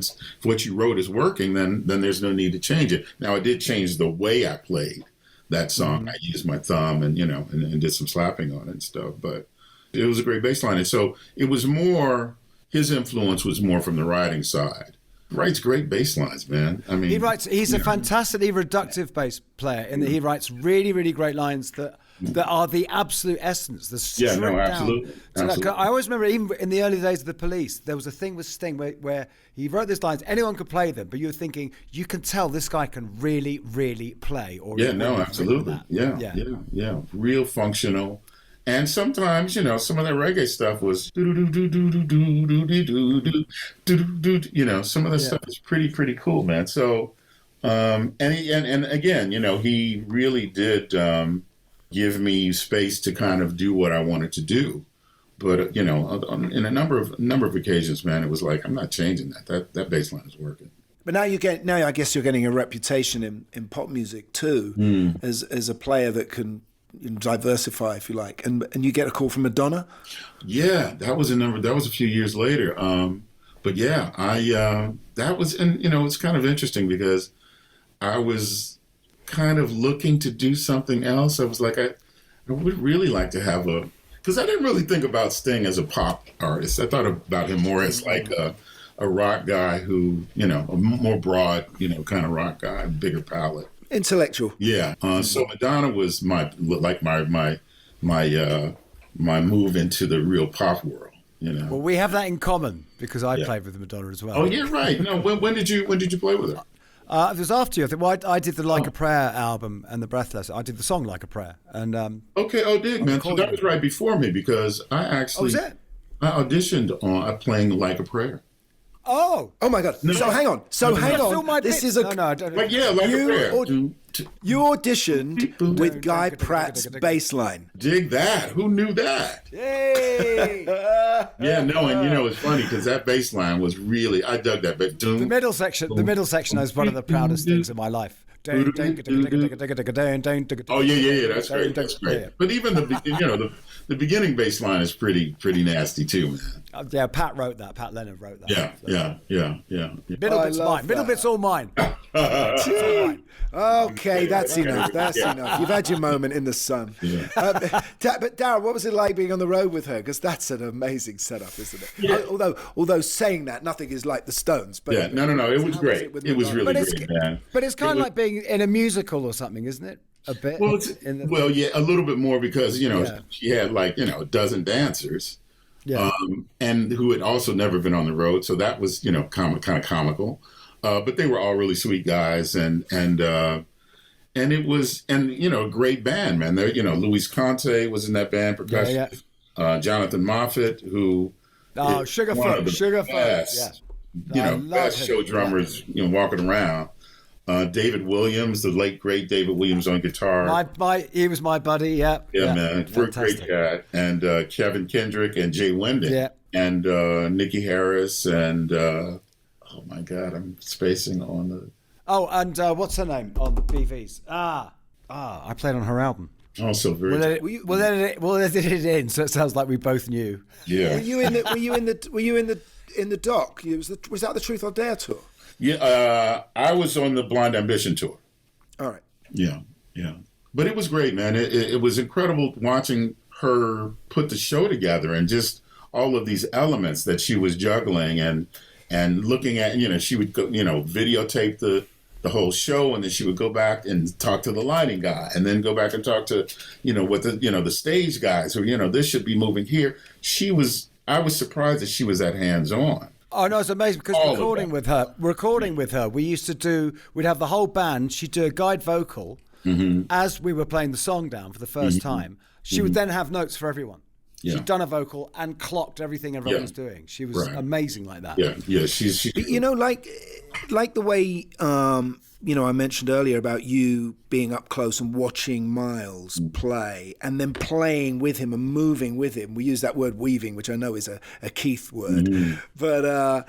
what you wrote is working, then there's no need to change it. Now, I did change the way I played that song. I used my thumb and, and did some slapping on it and stuff. But it was a great bass line. And so it was more, his influence was more from the writing side. He writes great bass lines, man. I mean, he's a fantastically reductive bass player in that he writes really, really great lines that are the absolute essence. The stripped absolutely. down. Absolutely. I always remember, even in the early days of the Police, there was a thing with Sting where he wrote these lines. Anyone could play them, but you were thinking, you can tell this guy can really, really play. Absolutely. Yeah. Real functional. And sometimes, some of that reggae stuff was some of the stuff is pretty cool, man. So, and again, he really did give me space to kind of do what I wanted to do. But in a number of occasions, man, it was like, I'm not changing that. That bass line is working. But now I guess you're getting a reputation in pop music too, as a player that can diversify, if you like, and you get a call from Madonna. Yeah, that was a few years later. But yeah, that was, and it's kind of interesting because I was kind of looking to do something else. I was like, I would really like to have because I didn't really think about Sting as a pop artist. I thought about him more as like a rock guy who, a more broad, kind of rock guy, bigger palette. Intellectual. Yeah. So Madonna was my move into the real pop world. Well, we have that in common because I played with Madonna as well. Oh yeah, right. No, when did you play with her? It was after you. I think. Well, I did the Like a Prayer album and the Breathless. I did the song Like a Prayer. And okay. Oh, did man. So that was right before me because I actually I auditioned on playing Like a Prayer. Oh my God! No. So hang on. This is Like a Prayer. You auditioned with Guy Pratt's bass line. Dig that! Who knew that? Yay! Yeah, no, and it's funny because that bass line was really, I dug that. But the middle section is one of the proudest things in my life. Oh yeah, that's great. Yeah. But even the beginning bass line is pretty nasty too, man. Yeah, Pat wrote that. Pat Leonard wrote that. Yeah. Middle bit's mine. Middle bit's all mine. Okay, that's enough. Enough. You've had your moment in the sun. Yeah. But Darryl, what was it like being on the road with her? Because that's an amazing setup, isn't it? Yeah. Although saying that, nothing is like the Stones. But yeah, no. It was great. It was really great, man. But it's kind of like being in a musical or something, isn't it? A bit. Well, yeah, a little bit more because she had like a dozen dancers. Yeah. And who had also never been on the road, so that was kind of comical. But they were all really sweet guys, and it was a great band, man. There, Luis Conte was in that band, percussion. Yeah. Jonathan Moffat, who Sugarfoot, best show drummers, walking around. David Williams, the late great David Williams on guitar. He was my buddy. Yeah, man, great cat. And Kevin Kendrick and Jay Wendon, and Nikki Harris, and oh my God, I'm spacing on the. Oh, and what's her name on the BVs? I played on her album. Oh, so very. We'll edit it in, so it sounds like we both knew. Yeah. Were you in the doc? Was that the Truth or Dare tour? Yeah, I was on the Blind Ambition tour. All right. Yeah. But it was great, man. It was incredible watching her put the show together and just all of these elements that she was juggling and looking at. She would go, videotape the whole show, and then she would go back and talk to the lighting guy, and then go back and talk to what the stage guys who this should be moving here. I was surprised that she was that hands on. Oh no, it's amazing because recording with her, we'd have the whole band. She'd do a guide vocal as we were playing the song down for the first time. She would then have notes for everyone. Yeah. She'd done a vocal and clocked everything everyone was doing. She was amazing like that. Yeah. She's like the way I mentioned earlier about you being up close and watching Miles play and then playing with him and moving with him. We use that word weaving, which I know is a Keith word. But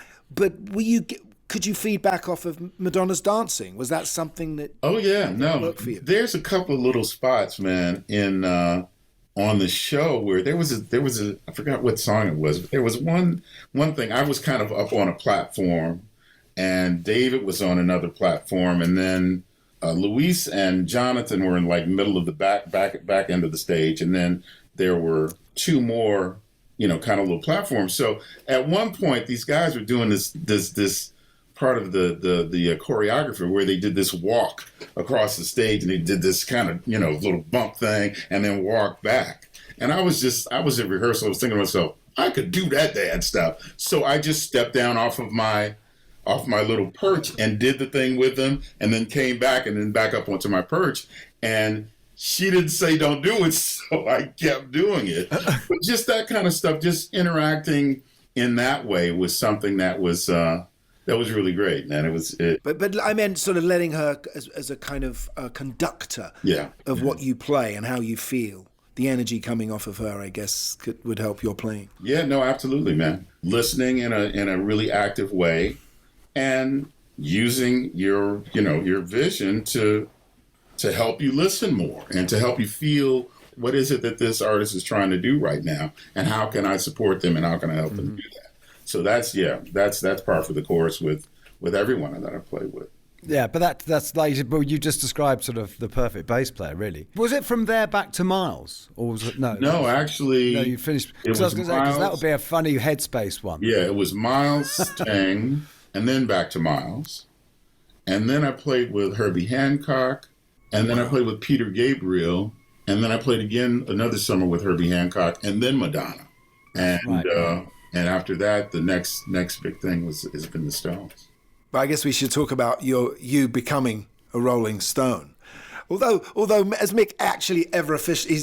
could you feed back off of Madonna's dancing? Was that something that? Oh yeah, no. There's a couple of little spots, man, in on the show where there was a I forgot what song it was. But there was one thing. I was kind of up on a platform, and David was on another platform, and then Luis and Jonathan were in like middle of the back end of the stage, and then there were two more, kind of little platforms. So at one point, these guys were doing this part of the choreography where they did this walk across the stage, and they did this kind of little bump thing, and then walk back. And I was at rehearsal. I was thinking to myself, I could do that dance stuff. So I just stepped down off my little perch and did the thing with them, and then came back and then back up onto my perch. And she didn't say don't do it, so I kept doing it. But just that kind of stuff, just interacting in that way was something that was really great, man. But I meant sort of letting her as a kind of conductor of what you play and how you feel. The energy coming off of her, I guess, would help your playing. Yeah, no, absolutely, man. Listening in a really active way, and using your vision to help you listen more and to help you feel what is it that this artist is trying to do right now, and how can I support them, and how can I help them do that. So that's par for the course with everyone that I play with. Yeah, but that's like, but you just described sort of the perfect bass player, really. Was it from there back to Miles, or was it no? No, actually, no. You finished. Because I was going to say, because that would be a funny headspace one. Yeah, it was Miles, Sting, and then back to Miles, and then I played with Herbie Hancock, and then I played with Peter Gabriel, and then I played again another summer with Herbie Hancock, and then Madonna, and and after that, the next big thing has been the Stones. But I guess we should talk about you becoming a Rolling Stone. Although as Mick actually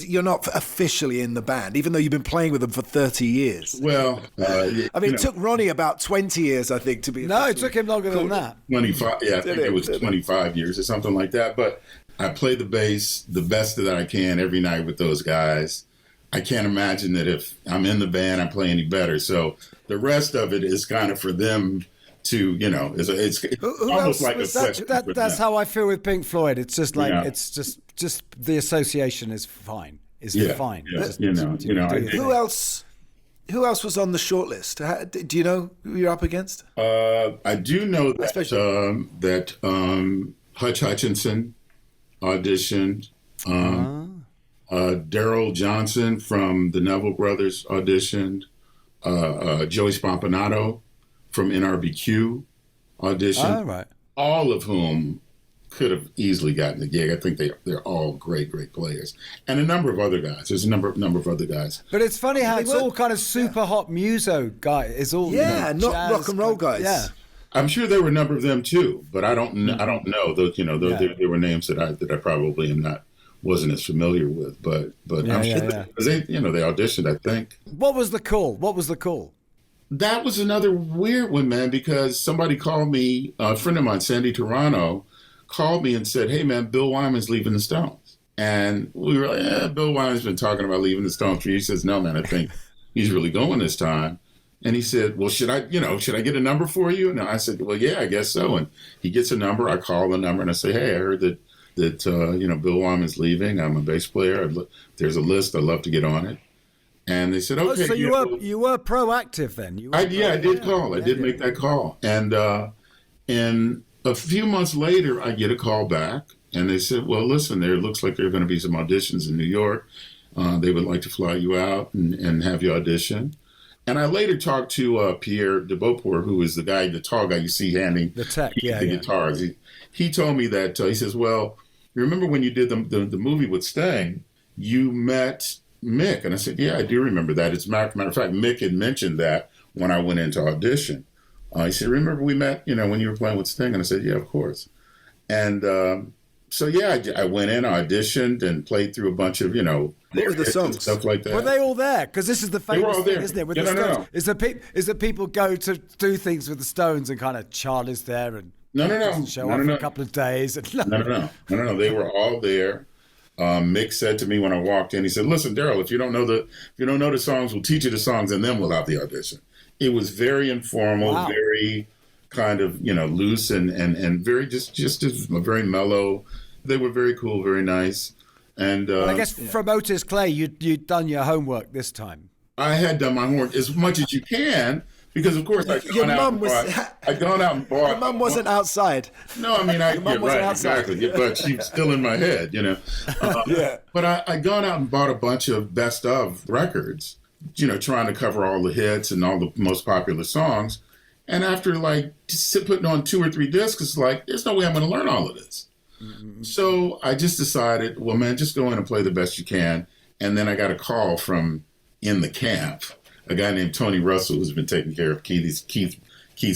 you're not officially in the band, even though you've been playing with them for 30 years. Well, it took Ronnie about 20 years, I think, to be. No, it took him longer than that. 25. Yeah, I think it was 25 years or something like that. But I play the bass the best that I can every night with those guys. I can't imagine that if I'm in the band, I play any better. So the rest of it is kind of for them to, it's almost like a question. That's how I feel with Pink Floyd. It's just like, it's just the association is fine. Fine. Yeah, Who else was on the shortlist? Do you know who you're up against? I do know that Hutch Hutchinson auditioned. Darryl Johnson from the Neville Brothers auditioned. Joey Spampanato from NRBQ auditioned. Oh, right. All of whom could have easily gotten the gig. I think they're all great players. And a number of other guys. There's a number of other guys. But it's funny how it's all kind of super hot muso guys. It's all not jazz, rock and roll guys. Yeah. I'm sure there were a number of them too, but I don't know. Those, there were names that I probably wasn't as familiar with, but I'm sure they auditioned, I think. What was the call? That was another weird one, man, because somebody called me, a friend of mine, Sandy Toronto, called me and said, hey, man, Bill Wyman's leaving the Stones. And we were like, Bill Wyman's been talking about leaving the Stones for years. He says, no, man, I think he's really going this time. And he said, well, should I get a number for you? And I said, well, yeah, I guess so. And he gets a number. I call the number and I say, hey, I heard that Bill Wyman's leaving. I'm a bass player. There's a list. I'd love to get on it. And they said, okay. So you were proactive then? I did call. I did make that call. And a few months later, I get a call back. And they said, well, listen, it looks like there are going to be some auditions in New York. They would like to fly you out and have you audition. And I later talked to Pierre de Beauport, who is the tall guy you see handing the guitars. He told me that, he says, well, you remember when you did the movie with Sting, you met Mick? And I said, yeah, I do remember that. As a matter of fact, Mick had mentioned that when I went into audition. He said, remember we met, when you were playing with Sting? And I said, yeah, of course. And I went in, auditioned, and played through a bunch of, what were the songs? Stuff like that. Were they all there? Because this is the famous thing, isn't it? With the Stones. No. Is that people go to do things with the Stones and kind of Charlie's there and show up for a couple of days. No. They were all there. Mick said to me when I walked in, he said, listen, Darryl, if you don't know the songs, we'll teach you the songs and then we'll have the audition. It was very informal, very kind of, loose and very just very mellow. They were very cool, very nice. And I guess from Otis Clay, you'd done your homework this time. I had done my homework as much as you can, Because of course I'd gone out and bought. Your mum wasn't outside. No, I mean, exactly. Yeah, but she's still in my head, you know. Yeah. But I'd gone out and bought a bunch of best of records, you know, trying to cover all the hits and all the most popular songs. And after like putting on 2 or 3 discs, it's like, there's no way I'm going to learn all of this. Mm-hmm. So I just decided, well, man, just go in and play the best you can. And then I got a call from in the camp, a guy named Tony Russell, who's been taking care of Keith's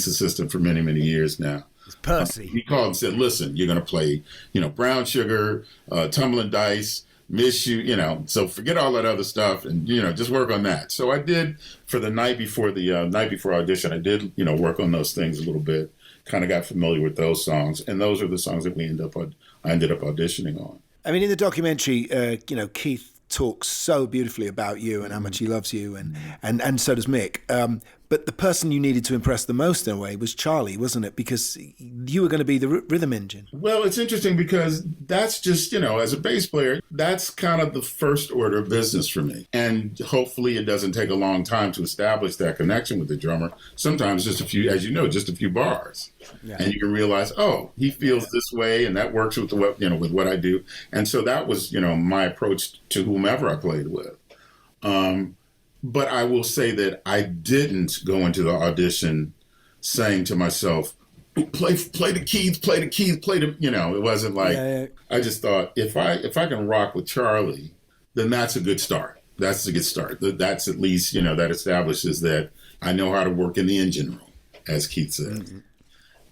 assistant for many, many years now. It's Percy. He called and said, listen, you're going to play, you know, Brown Sugar, Tumbling Dice, Miss You, you know, so forget all that other stuff and, you know, just work on that. So I did for the night before audition, I did, you know, work on those things a little bit, kind of got familiar with those songs. And those are the songs that I ended up auditioning on. I mean, in the documentary, you know, Keith talks so beautifully about you and how much he loves you, and so does Mick. But the person you needed to impress the most in a way was Charlie, wasn't it? Because you were going to be the rhythm engine. Well, it's interesting because that's just, you know, as a bass player, that's kind of the first order of business for me. And hopefully it doesn't take a long time to establish that connection with the drummer. Sometimes just a few, as you know, just a few bars. Yeah. And you can realize, oh, he feels this way and that works with with what I do. And so that was, you know, my approach to whomever I played with. But I will say that I didn't go into the audition saying to myself, play the keys, you know, it wasn't like, I just thought if I can rock with Charlie, then that's a good start. That's a good start. That's at least, you know, that establishes that I know how to work in the engine room, as Keith says. Mm-hmm.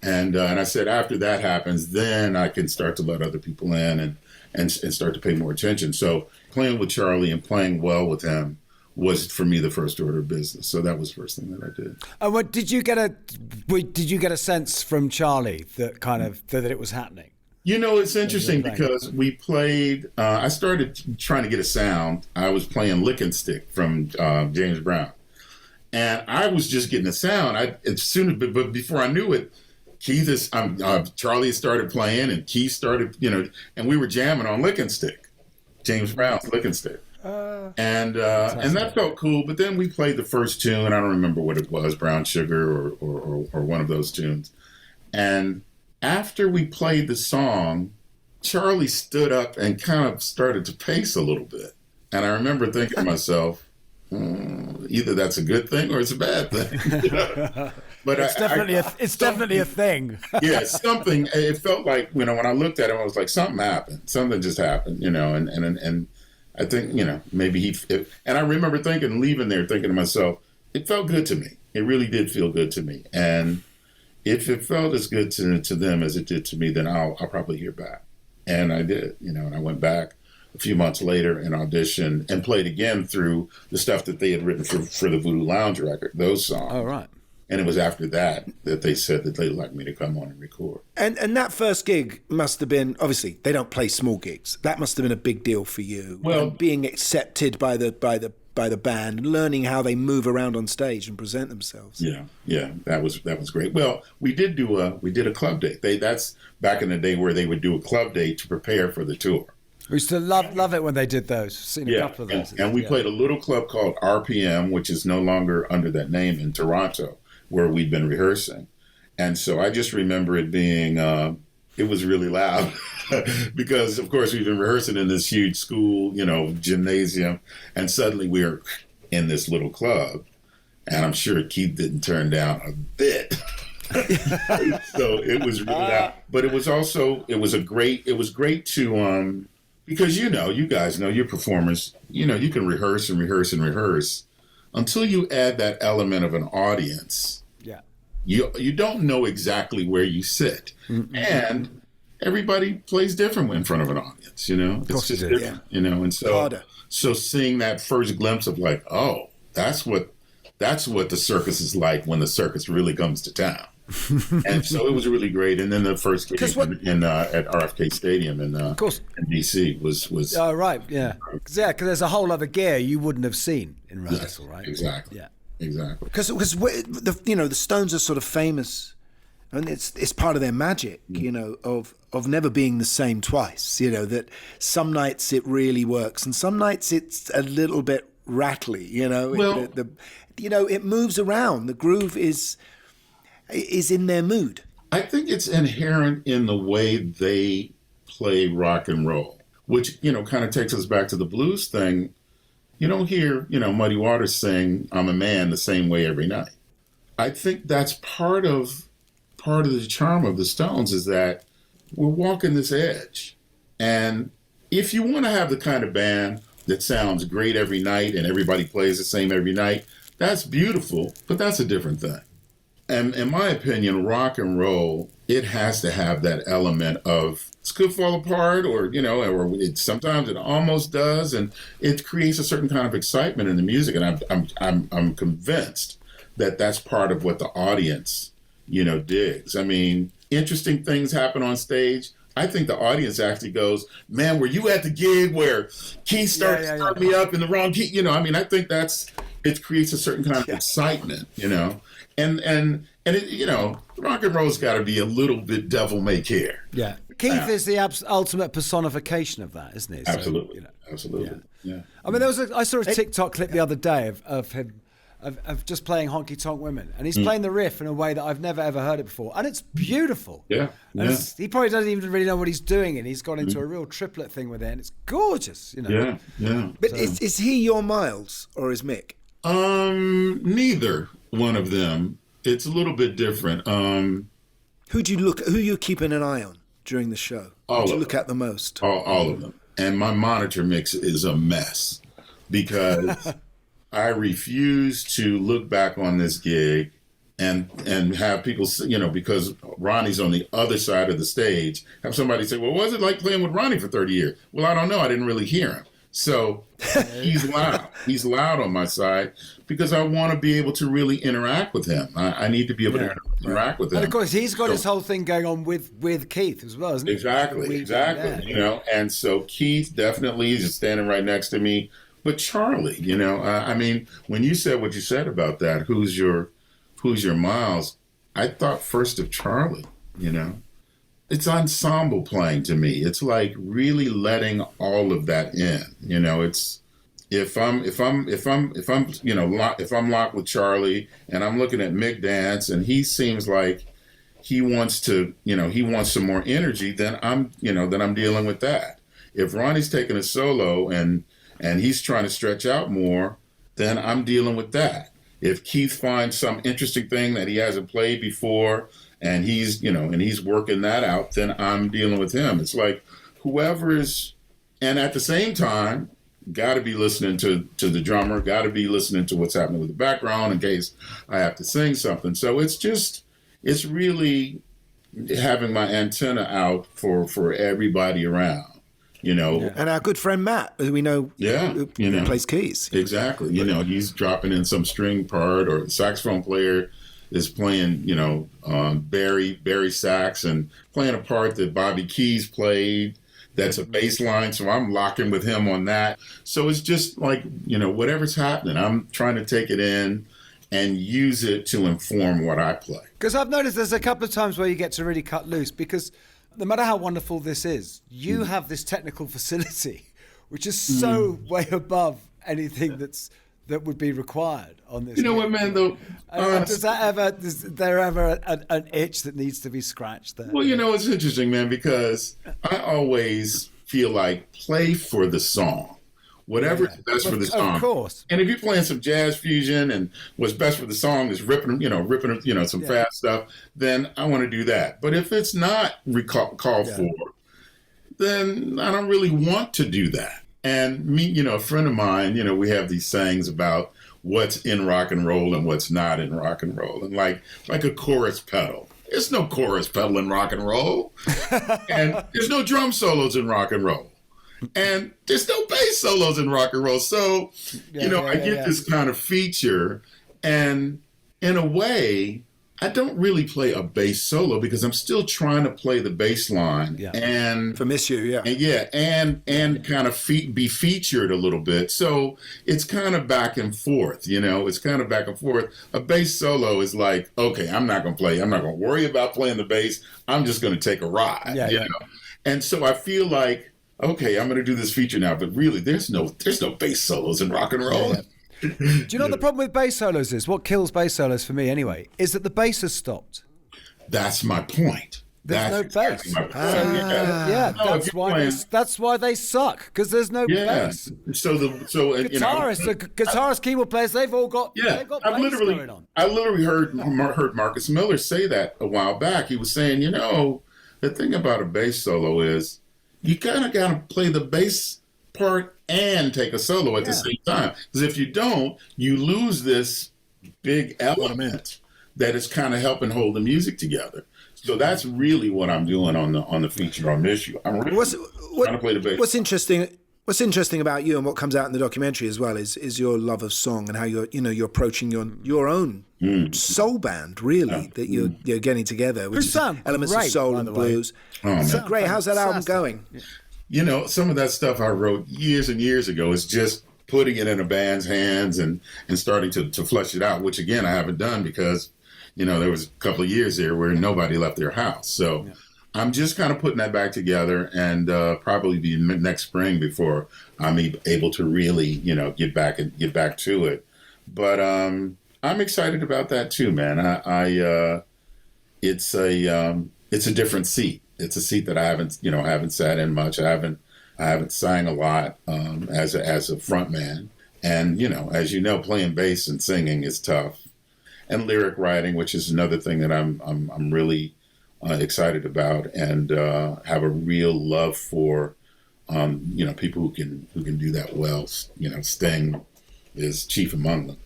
And I said, after that happens, then I can start to let other people in and start to pay more attention. So playing with Charlie and playing well with him was for me the first order of business. So that was the first thing that I did. And what did you get a sense from Charlie that kind of that it was happening? You know, it's interesting because we played. I started trying to get a sound. I was playing Lick and Stick from James Brown, and I was just getting a sound. But before I knew it, Charlie started playing, and Keith started, you know, and we were jamming on Lick and Stick, James Brown's Lick and Stick. And that felt cool, but then we played the first tune. I don't remember what it was, Brown Sugar or one of those tunes. And after we played the song, Charlie stood up and kind of started to pace a little bit. And I remember thinking to myself, either that's a good thing or it's a bad thing. But it's definitely a thing. Yeah, something. It felt like, you know, when I looked at him, I was like, something happened. Something just happened, you know, and I think, you know, maybe and I remember leaving there thinking to myself, it felt good to me. It really did feel good to me. And if it felt as good to them as it did to me, then I'll probably hear back. And I did, you know, and I went back a few months later and auditioned and played again through the stuff that they had written for the Voodoo Lounge record, those songs. Oh, right. And it was after that they said that they'd like me to come on and record. And that first gig must have been, obviously, they don't play small gigs. That must have been a big deal for you. Well, and being accepted by the band, learning how they move around on stage and present themselves. Yeah, that was great. Well, we did a club date. That's back in the day where they would do a club date to prepare for the tour. We used to love it when they did those. Seen a couple of those. And we played a little club called RPM, which is no longer under that name, in Toronto, where we'd been rehearsing. And so I just remember it being, it was really loud because, of course, we've been rehearsing in this huge school, you know, gymnasium, and suddenly we're in this little club. And I'm sure Keith didn't turn down a bit. So it was really loud. But it was great to, because, you know, you guys know, you're performers, you know, you can rehearse and rehearse and rehearse until you add that element of an audience. Yeah. You don't know exactly where you sit. Mm-hmm. And everybody plays different in front of an audience, you know? It's just different, you know? And so seeing that first glimpse of like, oh, that's what the circus is like when the circus really comes to town. And so it was really great. And then the first gig at RFK Stadium in DC was right, yeah, because there's a whole other gear you wouldn't have seen in rehearsal, right? Exactly. Yeah, exactly. Because the Stones are sort of famous, and it's part of their magic, you know, of never being the same twice. You know, that some nights it really works, and some nights it's a little bit rattly. You know, Well, it moves around. The groove is in their mood. I think it's inherent in the way they play rock and roll, which, kind of takes us back to the blues thing. You don't hear, Muddy Waters sing "I'm a Man" the same way every night. I think that's part of the charm of the Stones, is that we're walking this edge. And if you want to have the kind of band that sounds great every night and everybody plays the same every night, that's beautiful, but that's a different thing. And in my opinion, rock and roll, it has to have that element of this could fall apart, or sometimes it almost does, and it creates a certain kind of excitement in the music. And I'm convinced that that's part of what the audience, digs. I mean, interesting things happen on stage. I think the audience actually goes, "Man, were you at the gig where Keith started me up in the wrong key?" I think it creates a certain kind of excitement, and it, rock and roll's got to be a little bit devil may care. Yeah. Keith is the ultimate personification of that, isn't he? Absolutely. Absolutely. Yeah. I mean, I saw a TikTok clip the other day of him of just playing Honky Tonk Women, and he's playing the riff in a way that I've never ever heard it before, and it's beautiful. Yeah. He probably doesn't even really know what he's doing, and he's gone into a real triplet thing with it, and it's gorgeous. Yeah. But is he your Miles or is Mick? Neither one of them. It's a little bit different. Who you keeping an eye on during the show? Who do you look at the most? All of them. And my monitor mix is a mess because I refuse to look back on this gig and have people, because Ronnie's on the other side of the stage, have somebody say, "Well, what was it like playing with Ronnie for 30 years? Well, I don't know. I didn't really hear him. So he's loud. He's loud on my side because I want to be able to really interact with him. I need to be able to interact with him. And of course, he's got his whole thing going on with Keith as well, isn't he? Exactly. And so Keith definitely is standing right next to me. But Charlie, when you said what you said about that, who's your Miles? I thought first of Charlie. It's ensemble playing to me. It's like really letting all of that in. It's if I'm locked with Charlie and I'm looking at Mick dance and he seems like he wants some more energy, then I'm dealing with that. If Ronnie's taking a solo and he's trying to stretch out more, then I'm dealing with that. If Keith finds some interesting thing that he hasn't played before and he's working that out, then I'm dealing with him. It's like and at the same time, got to be listening to the drummer, got to be listening to what's happening with the background in case I have to sing something. So it's really having my antenna out for everybody around. And our good friend Matt, who we know, who plays keys. Exactly. He's dropping in some string part, or the saxophone player is playing, Barry sax and playing a part that Bobby Keys played. That's a bass line, so I'm locking with him on that. So it's just like, whatever's happening, I'm trying to take it in and use it to inform what I play. Because I've noticed there's a couple of times where you get to really cut loose, because no matter how wonderful this is, you have this technical facility, which is so way above anything that would be required on this. You know what, man, though? Is there ever an itch that needs to be scratched there? Well, it's interesting, man, because I always feel like play for the song. Whatever is best for the song. Of course. And if you're playing some jazz fusion and what's best for the song is ripping some fast stuff, then I want to do that. But if it's not called for, then I don't really want to do that. And me, a friend of mine, we have these sayings about what's in rock and roll and what's not in rock and roll. And like a chorus pedal. There's no chorus pedal in rock and roll. And there's no drum solos in rock and roll. And there's no bass solos in rock and roll. So, I get this kind of feature. And in a way, I don't really play a bass solo because I'm still trying to play the bass line and for Miss You, and kind of be featured a little bit. So it's kind of back and forth, it's kind of back and forth. A bass solo is like, okay, I'm not going to play. I'm not going to worry about playing the bass. I'm just going to take a ride, And so I feel like okay, I'm going to do this feature now, but really, there's no bass solos in rock and roll. Yeah. Do you know what the problem with bass solos is? What kills bass solos for me anyway is that the bass has stopped. That's my point. There's no bass. That's why they suck, because there's no bass. So guitarists, keyboard players, they've all got bass going on. I literally heard Marcus Miller say that a while back. He was saying, the thing about a bass solo is you kind of got to play the bass part and take a solo at the same time. Because if you don't, you lose this big element that is kind of helping hold the music together. So that's really what I'm doing on the feature on this show. I'm really trying to play the bass. What's interesting about you and what comes out in the documentary as well is your love of song and how you're approaching your own soul band, really, that you're getting together, which is elements of soul and blues. Great. How's that album going? Some of that stuff I wrote years and years ago is just putting it in a band's hands and starting to flesh it out, which again I haven't done because there was a couple of years there where nobody left their house. So I'm just kind of putting that back together, and probably be next spring before I'm able to really, get back to it. But I'm excited about that too, man. It's a different seat. It's a seat that I haven't sat in much. I haven't sang a lot as a front man, and as playing bass and singing is tough. And lyric writing, which is another thing that I'm really excited about, and have a real love for, people who can do that well. Sting is chief among them.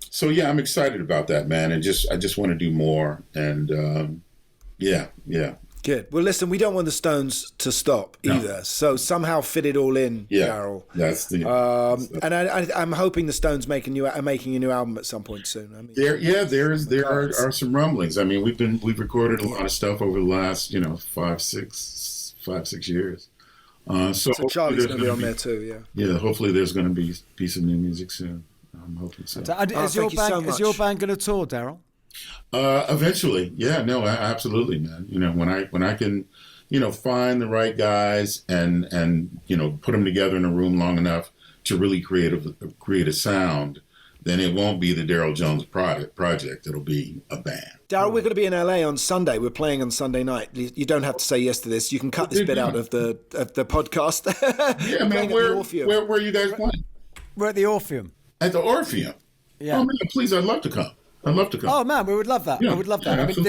So yeah, I'm excited about that, man, and I just want to do more, and yeah. Good. Well, listen, we don't want the Stones to stop either, so somehow fit it all in, Darryl. That's the. And I'm hoping the Stones making a new album at some point soon. I mean, there are some rumblings. I mean, we've recorded a lot of stuff over the last 5-6 years. So Charlie's going to be on there too. Yeah. Yeah. Hopefully, there's going to be some new music soon. I'm hoping so. Is your band going to tour, Darryl? Eventually, no, absolutely, man. When I can, find the right guys and put them together in a room long enough to really create a sound, then it won't be the Darryl Jones project. It'll be a band. Darryl, we're going to be in LA on Sunday. We're playing on Sunday night. You don't have to say yes to this. You can cut this bit out of the podcast. Yeah, man. Where are you guys playing? We're at the Orpheum. At the Orpheum. Yeah. Oh man, please, I'd love to come. Oh man, we would love that. Yeah, I would love that. Yeah, I mean,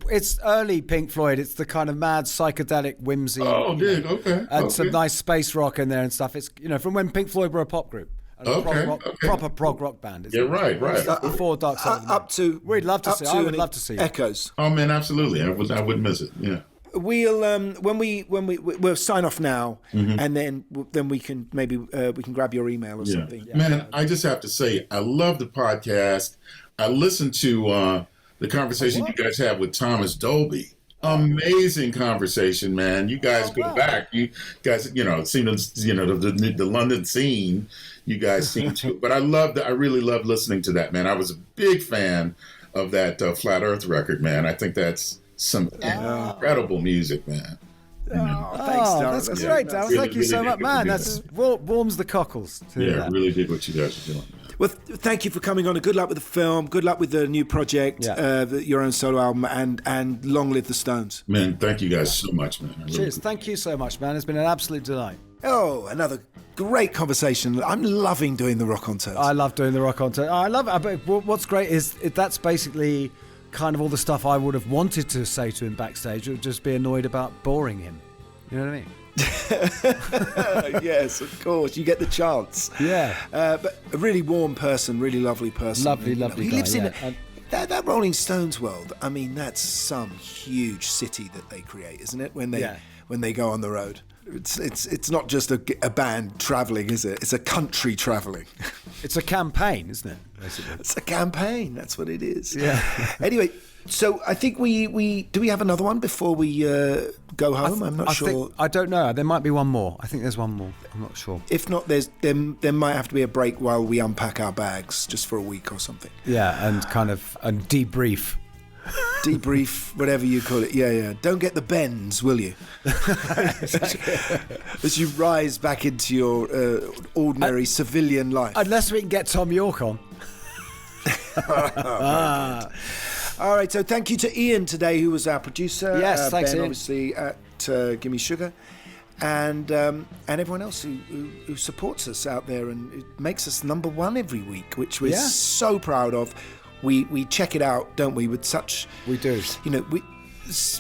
it's early Pink Floyd. It's the kind of mad psychedelic whimsy. Oh, dude, okay. And some nice space rock in there and stuff. It's from when Pink Floyd were a pop group. Proper prog rock band. Yeah, right. Before Dark Side of the Moon. Up to. We'd love to see. I would love to see Echoes. Oh man, absolutely. I wouldn't miss it. Yeah. We'll we'll sign off now, and then we can maybe we can grab your email or something. Yeah. Man, I just have to say, I love the podcast. I listened to the conversation you guys had with Thomas Dolby. Amazing conversation, man. You guys go back. You guys, seem to, the London scene. You guys seem to. But I really loved listening to that, man. I was a big fan of that Flat Earth record, man. I think that's some incredible music, man. Thanks, Darryl. That's great, Darryl. Thank you so much, man. That's warms the cockles. I really dig what you guys are doing. Well, thank you for coming on, and good luck with the film. Good luck with the new project, your own solo album, and long live the Stones. Man, thank you guys so much, man. Cheers. Thank you so much, man. It's been an absolute delight. Oh, another great conversation. I'm loving doing the Rockonteurs. I love doing the Rockonteurs. I love it. What's great is that's basically kind of all the stuff I would have wanted to say to him backstage. It would just be annoyed about boring him. You know what I mean? Yes, of course. You get the chance. Yeah. But a really warm person, really lovely person. Lovely he guy. He lives in that Rolling Stones world. I mean, that's some huge city that they create, isn't it? When they go on the road. It's not just a band travelling, is it? It's a country travelling. It's a campaign, isn't it? Basically. It's a campaign. That's what it is. Yeah. Anyway, so I think we have another one before we go home. I'm not sure. I don't know. There might be one more. I think there's one more. I'm not sure. If not, there might have to be a break while we unpack our bags just for a week or something. Yeah, and kind of debrief. debrief, whatever you call it. Yeah. Don't get the bends, will you? As you rise back into your ordinary civilian life. Unless we can get Tom York on. All right, so thank you to Ian today, who was our producer. Yes, thanks, Ben, Ian. obviously, at Gimme Sugar. And everyone else who supports us out there, and it makes us number one every week, which we're so proud of. We check it out, don't we? With such we do,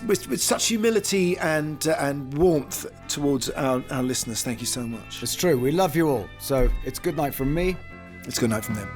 with such humility and warmth towards our listeners. Thank you so much. It's true. We love you all. So it's good night from me. It's good night from them.